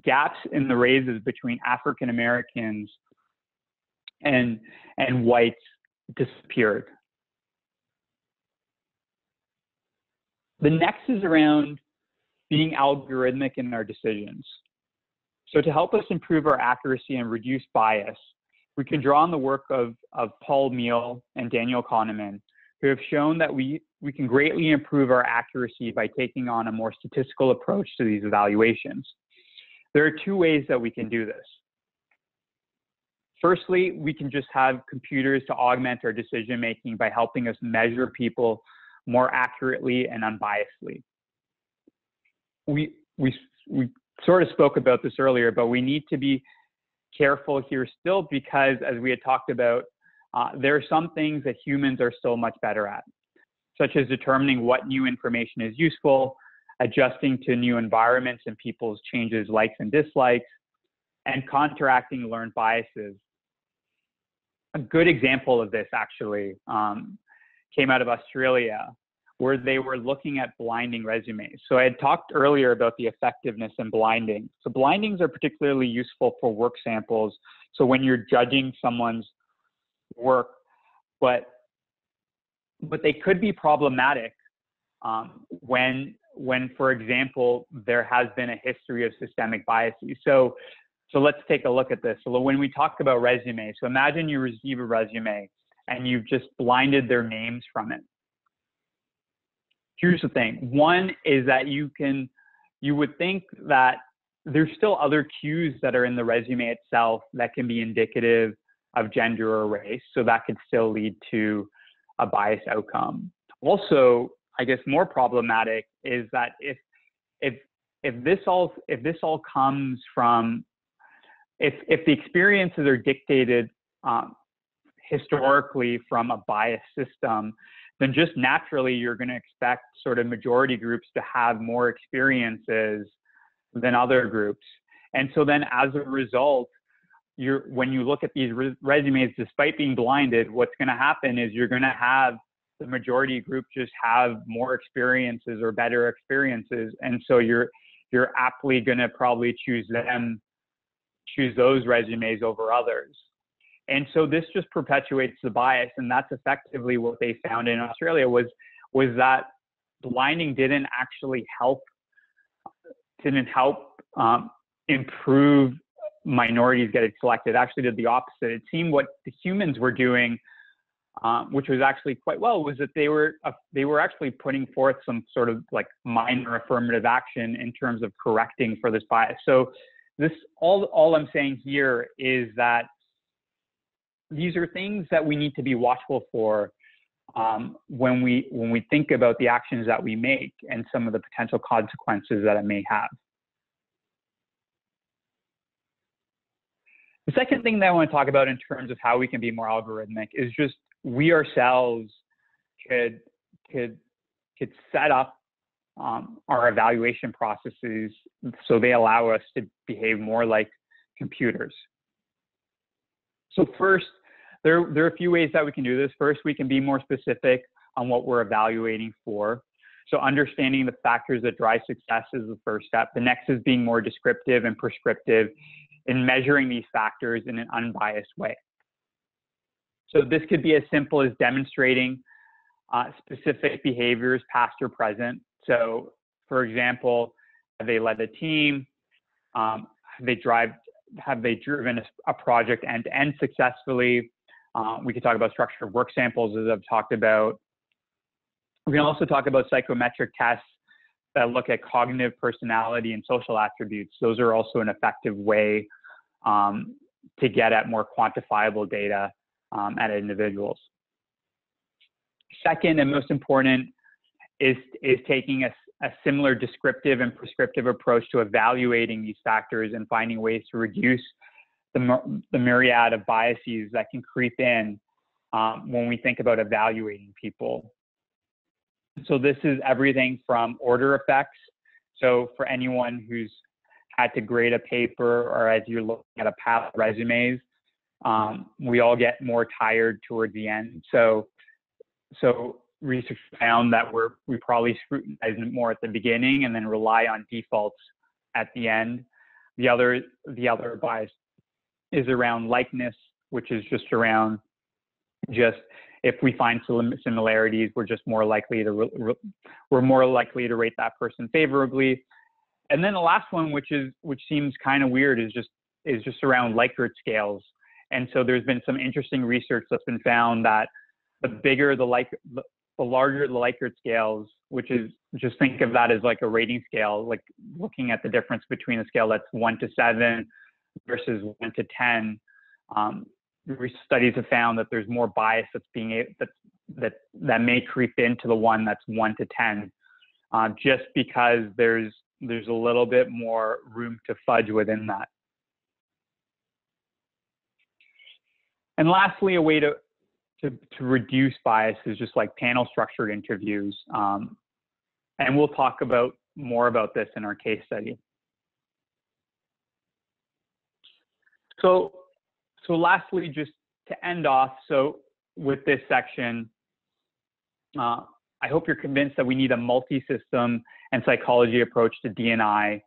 gaps in the raises between African Americans and whites disappeared. The next is around being algorithmic in our decisions. So to help us improve our accuracy and reduce bias, we can draw on the work of Paul Meehl and Daniel Kahneman, who have shown that we can greatly improve our accuracy by taking on a more statistical approach to these evaluations. There are two ways that we can do this. Firstly, we can just have computers to augment our decision-making by helping us measure people more accurately and unbiasedly. We sort of spoke about this earlier, but we need to be careful here still because, as we had talked about, there are some things that humans are still much better at, such as determining what new information is useful, adjusting to new environments and people's changes, likes and dislikes, and counteracting learned biases. A good example of this actually came out of Australia, where they were looking at blinding resumes. So I had talked earlier about the effectiveness in blinding. So blindings are particularly useful for work samples. So when you're judging someone's work, but they could be problematic when, for example, there has been a history of systemic biases. So let's take a look at this. So when we talk about resumes, so imagine you receive a resume and you've just blinded their names from it. Here's the thing. One is that you would think that there's still other cues that are in the resume itself that can be indicative of gender or race. So that could still lead to a biased outcome. Also, I guess more problematic is that if this all comes from, if the experiences are dictated historically from a biased system, then just naturally you're going to expect sort of majority groups to have more experiences than other groups. And so then as a result, when you look at these resumes, despite being blinded, what's going to happen is you're going to have the majority group just have more experiences or better experiences. And so you're aptly going to probably choose those resumes over others. And so this just perpetuates the bias, and that's effectively what they found in Australia was that blinding didn't actually help improve minorities getting selected. It actually did the opposite. It seemed what the humans were doing, which was actually quite well, was that they were actually putting forth some sort of like minor affirmative action in terms of correcting for this bias. So this all I'm saying here is that these are things that we need to be watchful for when we think about the actions that we make and some of the potential consequences that it may have. The second thing that I want to talk about in terms of how we can be more algorithmic is just we ourselves could set up our evaluation processes so they allow us to behave more like computers. So first, there are a few ways that we can do this. First, we can be more specific on what we're evaluating for. So understanding the factors that drive success is the first step. The next is being more descriptive and prescriptive in measuring these factors in an unbiased way. So this could be as simple as demonstrating specific behaviors, past or present. So for example, have they led a team? Have they driven a project end-to-end successfully? We could talk about structured work samples, as I've talked about. We can also talk about psychometric tests that look at cognitive, personality, and social attributes. Those are also an effective way to get at more quantifiable data at individuals. Second, and most important, is taking a similar descriptive and prescriptive approach to evaluating these factors and finding ways to reduce the myriad of biases that can creep in when we think about evaluating people. So this is everything from order effects. So for anyone who's had to grade a paper or as you're looking at a pile of resumes, we all get more tired towards the end. So research found that we probably scrutinize more at the beginning and then rely on defaults at the end. The other bias is around likeness, which is just around if we find similarities, we're more likely to rate that person favorably. And then the last one, which seems kind of weird, is just around Likert scales. And so there's been some interesting research that's been found that the larger the Likert scales, which is, just think of that as like a rating scale, like looking at the difference between a scale that's 1 to 7 versus 1 to 10. Studies have found that there's more bias that may creep into the one that's 1 to 10, just because there's a little bit more room to fudge within that. And lastly, a way to reduce bias is just like panel structured interviews. And we'll talk more about this in our case study. So lastly, just to end off, so with this section, I hope you're convinced that we need a multi-system and psychology approach to D&I.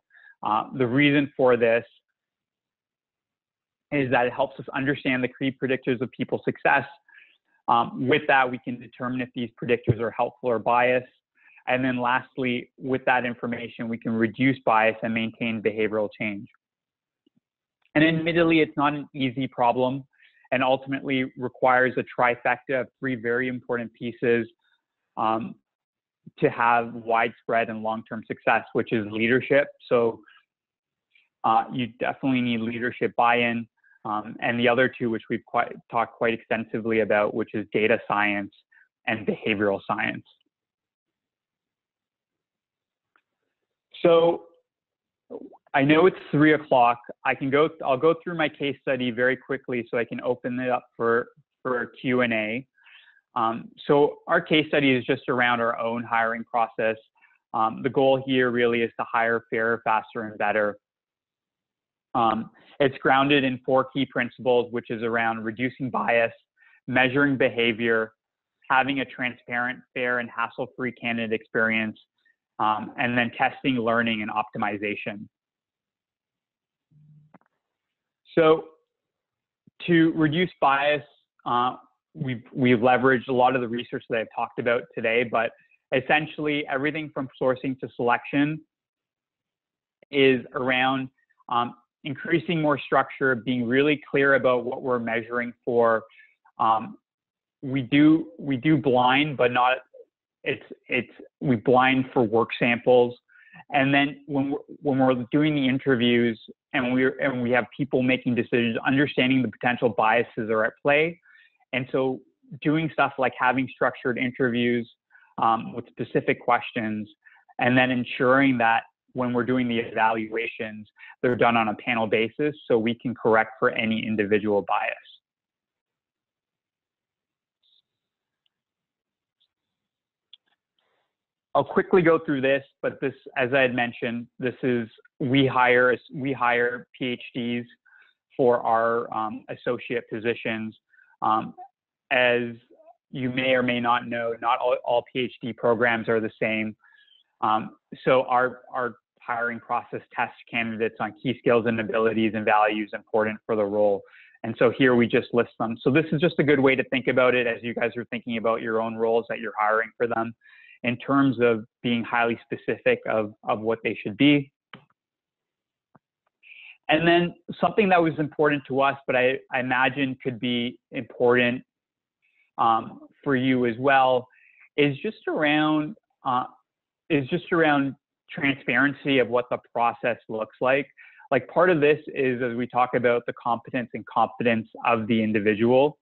The reason for this is that it helps us understand the key predictors of people's success. With that, we can determine if these predictors are helpful or biased. And then lastly, with that information, we can reduce bias and maintain behavioral change. And admittedly, it's not an easy problem and ultimately requires a trifecta of 3 very important pieces to have widespread and long-term success, which is leadership. So you definitely need leadership buy-in. And the other 2, which we've talked quite extensively about, which is data science and behavioral science. So I know it's 3 o'clock. I'll go through my case study very quickly so I can open it up for a Q&A. So our case study is just around our own hiring process. The goal here really is to hire fairer, faster, and better. It's grounded in 4 key principles, which is around reducing bias, measuring behavior, having a transparent, fair, and hassle-free candidate experience, and then testing, learning, and optimization. So to reduce bias, we've leveraged a lot of the research that I've talked about today, but essentially everything from sourcing to selection is around increasing more structure, being really clear about what we're measuring for. We do blind, but not, we blind for work samples. And then when we're doing the interviews and we have people making decisions, understanding the potential biases are at play. And so doing stuff like having structured interviews with specific questions, and then ensuring that when we're doing the evaluations, they're done on a panel basis so we can correct for any individual bias. I'll quickly go through this, but this, as I had mentioned, this is, we hire PhDs for our associate positions. As you may or may not know, not all PhD programs are the same. So our hiring process tests candidates on key skills and abilities and values important for the role. And so here we just list them. So this is just a good way to think about it as you guys are thinking about your own roles that you're hiring for them, in terms of being highly specific of what they should be. And then something that was important to us, but I imagine could be important for you as well, is just around transparency of what the process looks like. Like, part of this is, as we talk about the competence and competence of the individual.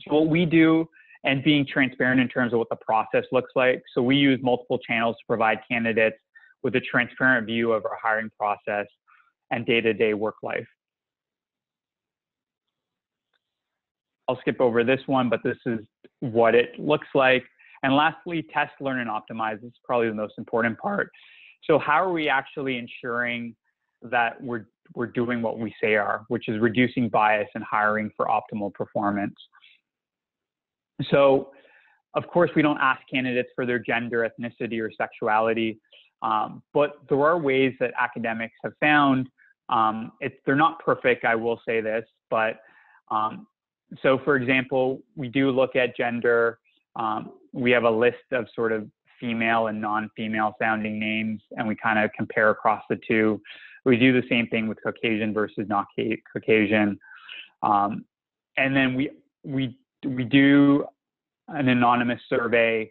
So what we do, and being transparent in terms of what the process looks like. So we use multiple channels to provide candidates with a transparent view of our hiring process and day-to-day work life. I'll skip over this one, but this is what it looks like. And lastly, test, learn, and optimize. This is probably the most important part. So how are we actually ensuring that we're doing what we say are, which is reducing bias and hiring for optimal performance? So, of course, we don't ask candidates for their gender, ethnicity, or sexuality, but there are ways that academics have found, they're not perfect, I will say this, but so, for example, we do look at gender. We have a list of sort of female and non-female sounding names, and we kind of compare across the two. We do the same thing with Caucasian versus not Caucasian. And then we do an anonymous survey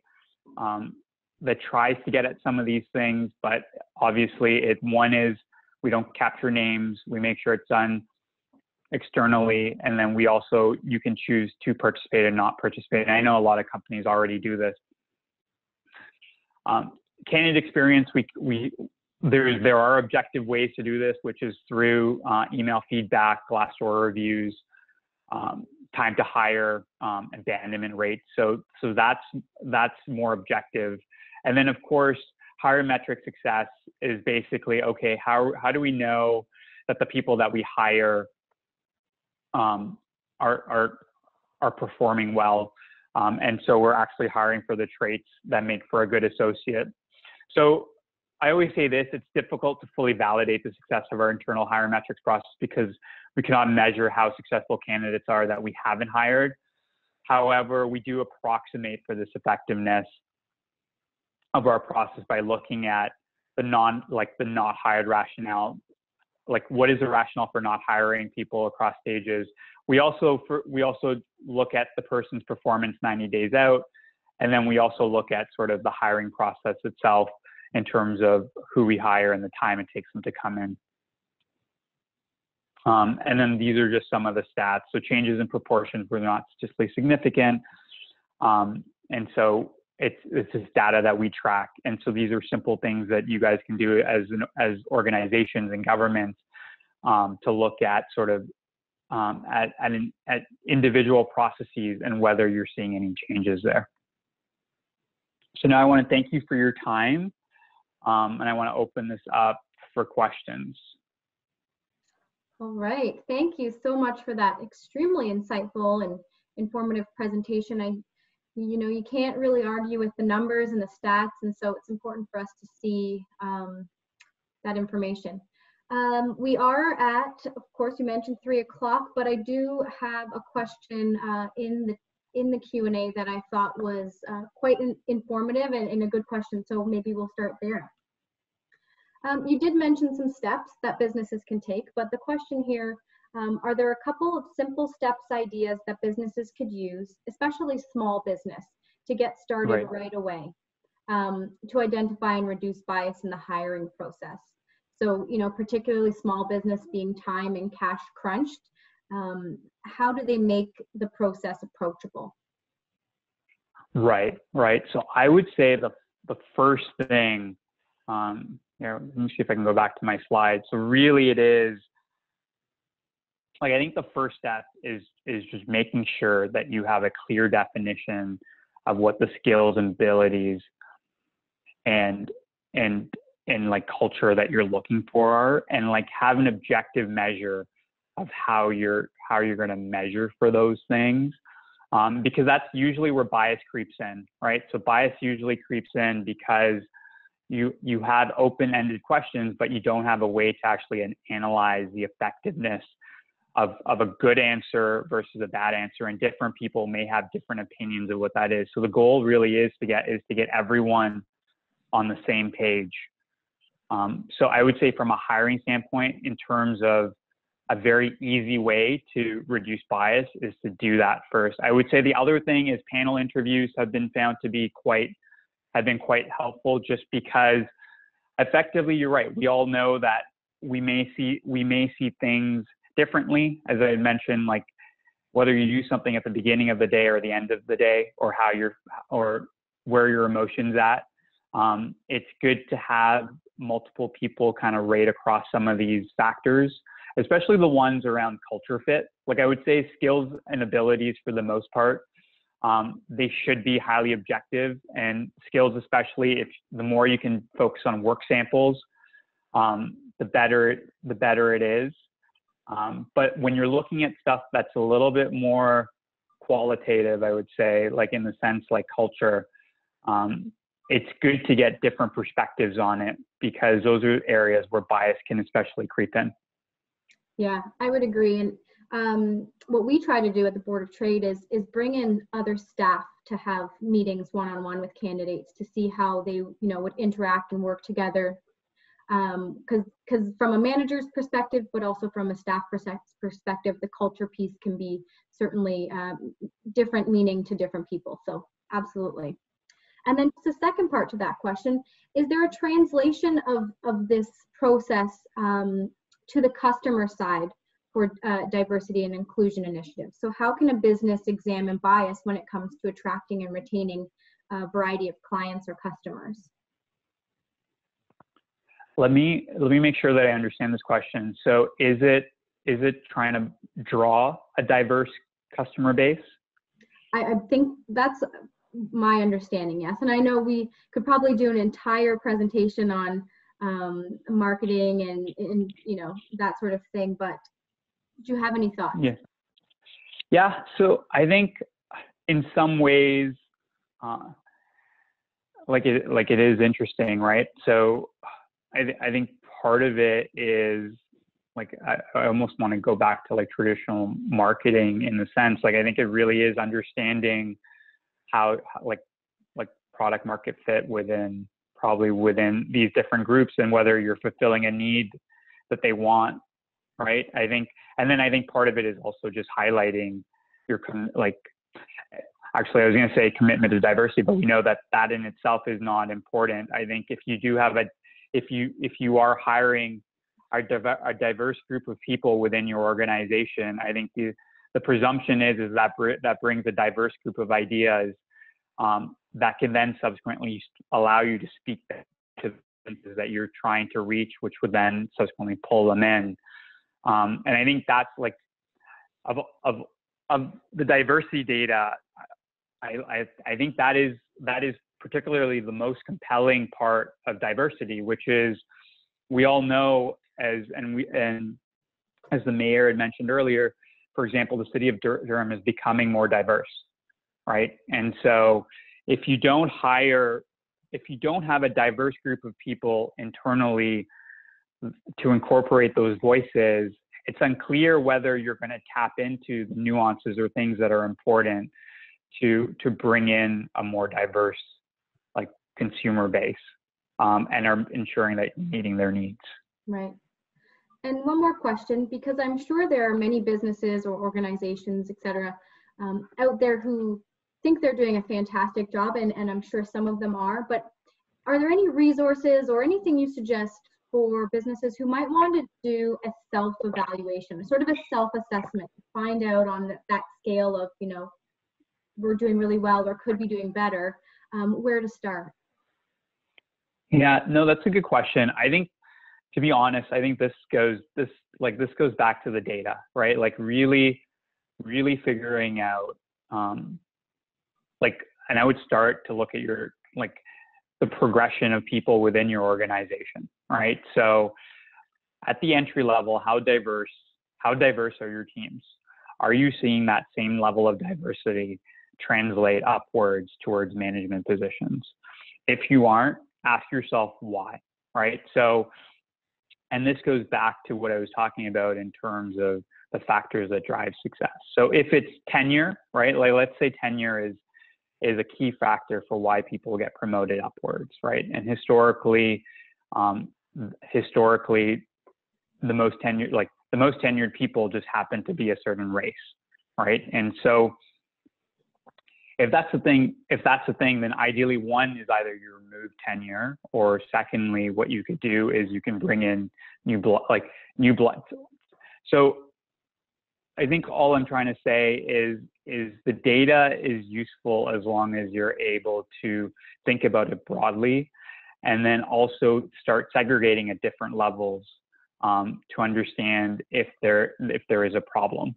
that tries to get at some of these things, but obviously one is we don't capture names. We make sure it's done externally, and then you can choose to participate and not participate. And I know a lot of companies already do this. Candidate experience, there are objective ways to do this, which is through email feedback, Glassdoor reviews, time to hire, abandonment rates. So that's more objective. And then of course, hire metric success is basically, okay, how do we know that the people that we hire are performing well? And so we're actually hiring for the traits that make for a good associate. So I always say this, it's difficult to fully validate the success of our internal hire metrics process because we cannot measure how successful candidates are that we haven't hired. However, we do approximate for this effectiveness of our process by looking at the not hired rationale. Like, what is the rationale for not hiring people across stages? We also look at the person's performance 90 days out, and then we also look at sort of the hiring process itself in terms of who we hire and the time it takes them to come in. And then these are just some of the stats. So changes in proportions were not statistically significant. And so it's just data that we track. And so these are simple things that you guys can do as organizations and governments to look at sort of at individual processes and whether you're seeing any changes there. So now I want to thank you for your time. And I want to open this up for questions. All right, thank you so much for that extremely insightful and informative presentation. You can't really argue with the numbers and the stats, and so it's important for us to see that information. We are at, of course, you mentioned 3 o'clock, but I do have a question in the Q&A that I thought was quite informative and a good question, so maybe we'll start there. You did mention some steps that businesses can take, but the question here, are there a couple of simple steps, ideas that businesses could use, especially small business, to get started right away, to identify and reduce bias in the hiring process? So, particularly small business being time and cash crunched, how do they make the process approachable? Right. So I would say the first thing, let me see if I can go back to my slide. So really it is, I think the first step is just making sure that you have a clear definition of what the skills and abilities and culture that you're looking for are, and have an objective measure of how you're going to measure for those things. Because that's usually where bias creeps in, right? So bias usually creeps in because you have open-ended questions, but you don't have a way to actually analyze the effectiveness of a good answer versus a bad answer, and different people may have different opinions of what that is. So the goal really is to get everyone on the same page. So I would say from a hiring standpoint, in terms of a very easy way to reduce bias, is to do that first. I would say the other thing is panel interviews have been found to be quite helpful, just because effectively, you're right. We all know that we may see things differently, as I had mentioned, like whether you do something at the beginning of the day or the end of the day, or where your emotions at. It's good to have multiple people kind of rate across some of these factors, especially the ones around culture fit. I would say skills and abilities, for the most part, they should be highly objective, and skills, especially, the more you can focus on work samples, the better it is. But when you're looking at stuff that's a little bit more qualitative, I would say, in the sense like culture, it's good to get different perspectives on it, because those are areas where bias can especially creep in. Yeah, I would agree. And what we try to do at the Board of Trade is bring in other staff to have meetings one-on-one with candidates to see how they, would interact and work together. Because from a manager's perspective, but also from a staff perspective, the culture piece can be certainly different meaning to different people. So absolutely. And then the second part to that question, is there a translation of this process to the customer side for diversity and inclusion initiatives. So how can a business examine bias when it comes to attracting and retaining a variety of clients or customers? Let me make sure that I understand this question. So is it trying to draw a diverse customer base? I think that's my understanding, yes. And I know we could probably do an entire presentation on marketing and you know, that sort of thing, but do you have any thoughts? Yeah, so I think in some ways, like it is interesting, right? So I think part of it is, like, I almost want to go back to like traditional marketing in the sense, like, I think it really is understanding how like product market fit within these different groups, and whether you're fulfilling a need that they want, right? I think part of it is also just highlighting your actually I was going to say commitment to diversity, but we know that in itself is not important. I think if you do have if you are hiring a diverse group of people within your organization, I think the presumption is that brings a diverse group of ideas that can then subsequently allow you to speak to the that you're trying to reach, which would then subsequently pull them in. And I think that's like of the diversity data. I think that is particularly the most compelling part of diversity, which is we all know as the mayor had mentioned earlier, for example, the city of Durham is becoming more diverse, right? And so if you don't have a diverse group of people internally to incorporate those voices, it's unclear whether you're going to tap into the nuances or things that are important to bring in a more diverse like consumer base and are ensuring that you're meeting their needs. Right. And one more question, because I'm sure there are many businesses or organizations, et cetera, out there who think they're doing a fantastic job, and I'm sure some of them are, but are there any resources or anything you suggest for businesses who might want to do a self-evaluation, sort of a self-assessment, to find out on that scale of, you know, we're doing really well or could be doing better, where to start? Yeah, no, that's a good question. I think, to be honest, I think this goes back to the data, right? Like really figuring out, and I would start to look at your, like, the progression of people within your organization, right? So at the entry level, how diverse are your teams? Are you seeing that same level of diversity translate upwards towards management positions? If you aren't, ask yourself why, right? So, and this goes back to what I was talking about in terms of the factors that drive success. So if it's tenure, right? Like, let's say tenure is a key factor for why people get promoted upwards, right? And historically, the most tenured people just happen to be a certain race, right? And so if that's the thing, then ideally one is either you remove tenure, or secondly, what you could do is you can bring in new blood. So I think all I'm trying to say is the data is useful as long as you're able to think about it broadly, and then also start segregating at different levels to understand if there is a problem.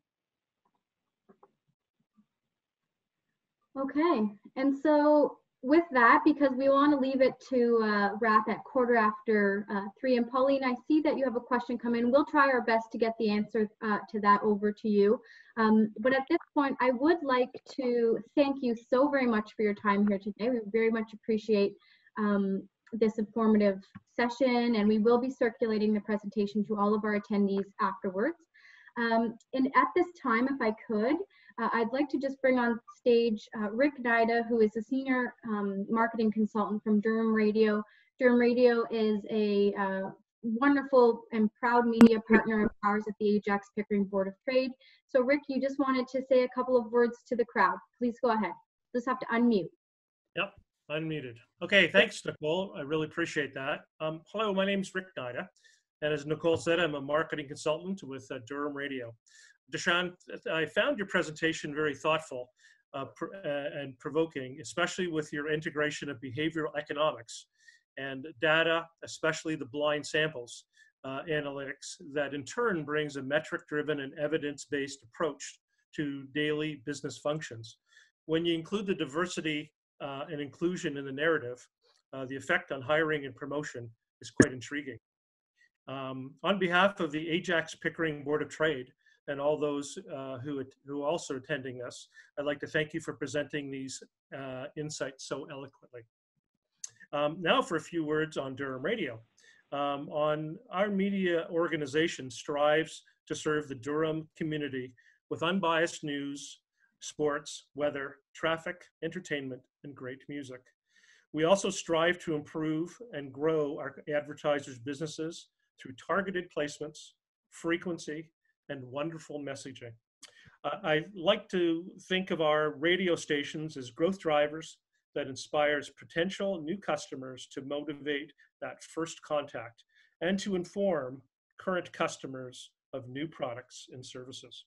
Okay, and so with that, because we want to leave it to wrap at 3:15, and Pauline, I see that you have a question come in. We'll try our best to get the answer to that over to you. But at this point, I would like to thank you so very much for your time here today. We very much appreciate this informative session, and we will be circulating the presentation to all of our attendees afterwards. And at this time, if I could, I'd like to just bring on stage Rick Nida, who is a senior marketing consultant from Durham Radio. Durham Radio is a wonderful and proud media partner of ours at the Ajax-Pickering Board of Trade. So Rick, you just wanted to say a couple of words to the crowd. Please go ahead. Just have to unmute. Yep, unmuted. Okay, thanks, Nicole. I really appreciate that. Hello, my name is Rick Nida. And as Nicole said, I'm a marketing consultant with Durham Radio. Deshaun, I found your presentation very thoughtful and provoking, especially with your integration of behavioral economics and data, especially the blind samples analytics, that in turn brings a metric-driven and evidence-based approach to daily business functions. When you include the diversity and inclusion in the narrative, the effect on hiring and promotion is quite intriguing. On behalf of the Ajax-Pickering Board of Trade and all those who are also attending us, I'd like to thank you for presenting these insights so eloquently. Now for a few words on Durham Radio. Our media organization strives to serve the Durham community with unbiased news, sports, weather, traffic, entertainment, and great music. We also strive to improve and grow our advertisers' businesses through targeted placements, frequency, and wonderful messaging. I like to think of our radio stations as growth drivers that inspires potential new customers to motivate that first contact and to inform current customers of new products and services.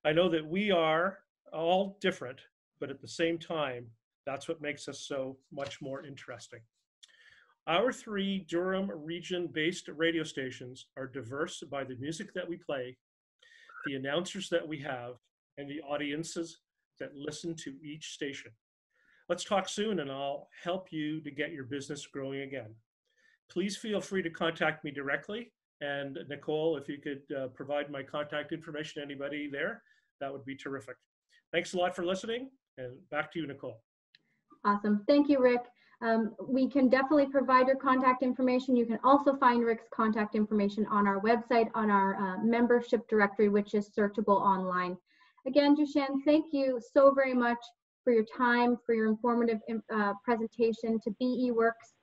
I know that we are all different, but at the same time, that's what makes us so much more interesting. Our 3 Durham region-based radio stations are diverse by the music that we play, the announcers that we have, and the audiences that listen to each station. Let's talk soon and I'll help you to get your business growing again. Please feel free to contact me directly. And Nicole, if you could provide my contact information to anybody there, that would be terrific. Thanks a lot for listening, and back to you, Nicole. Awesome. Thank you, Rick. We can definitely provide your contact information. You can also find Rick's contact information on our website, on our membership directory, which is searchable online. Again, Dushan, thank you so very much for your time, for your informative presentation. To BEworks,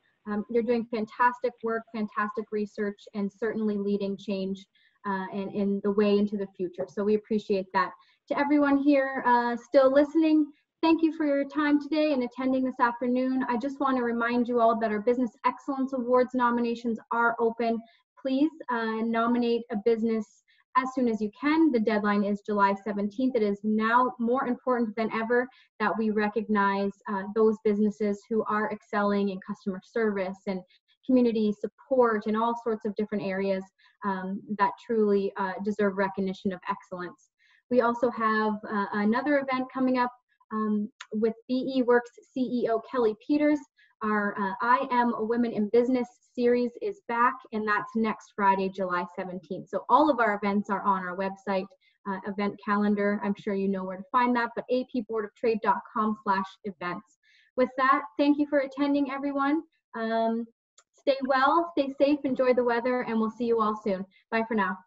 you're doing fantastic work, fantastic research, and certainly leading change and in the way into the future. So we appreciate that. To everyone here still listening, thank you for your time today and attending this afternoon. I just want to remind you all that our Business Excellence Awards nominations are open. Please nominate a business as soon as you can. The deadline is July 17th. It is now more important than ever that we recognize those businesses who are excelling in customer service and community support and all sorts of different areas that truly deserve recognition of excellence. We also have another event coming up with BEworks CEO Kelly Peters. Our I Am a Women in Business series is back, and that's next Friday, July 17th. So all of our events are on our website, event calendar. I'm sure you know where to find that, but apboardoftrade.com/events. With that, thank you for attending, everyone. Stay well, stay safe, enjoy the weather, and we'll see you all soon. Bye for now.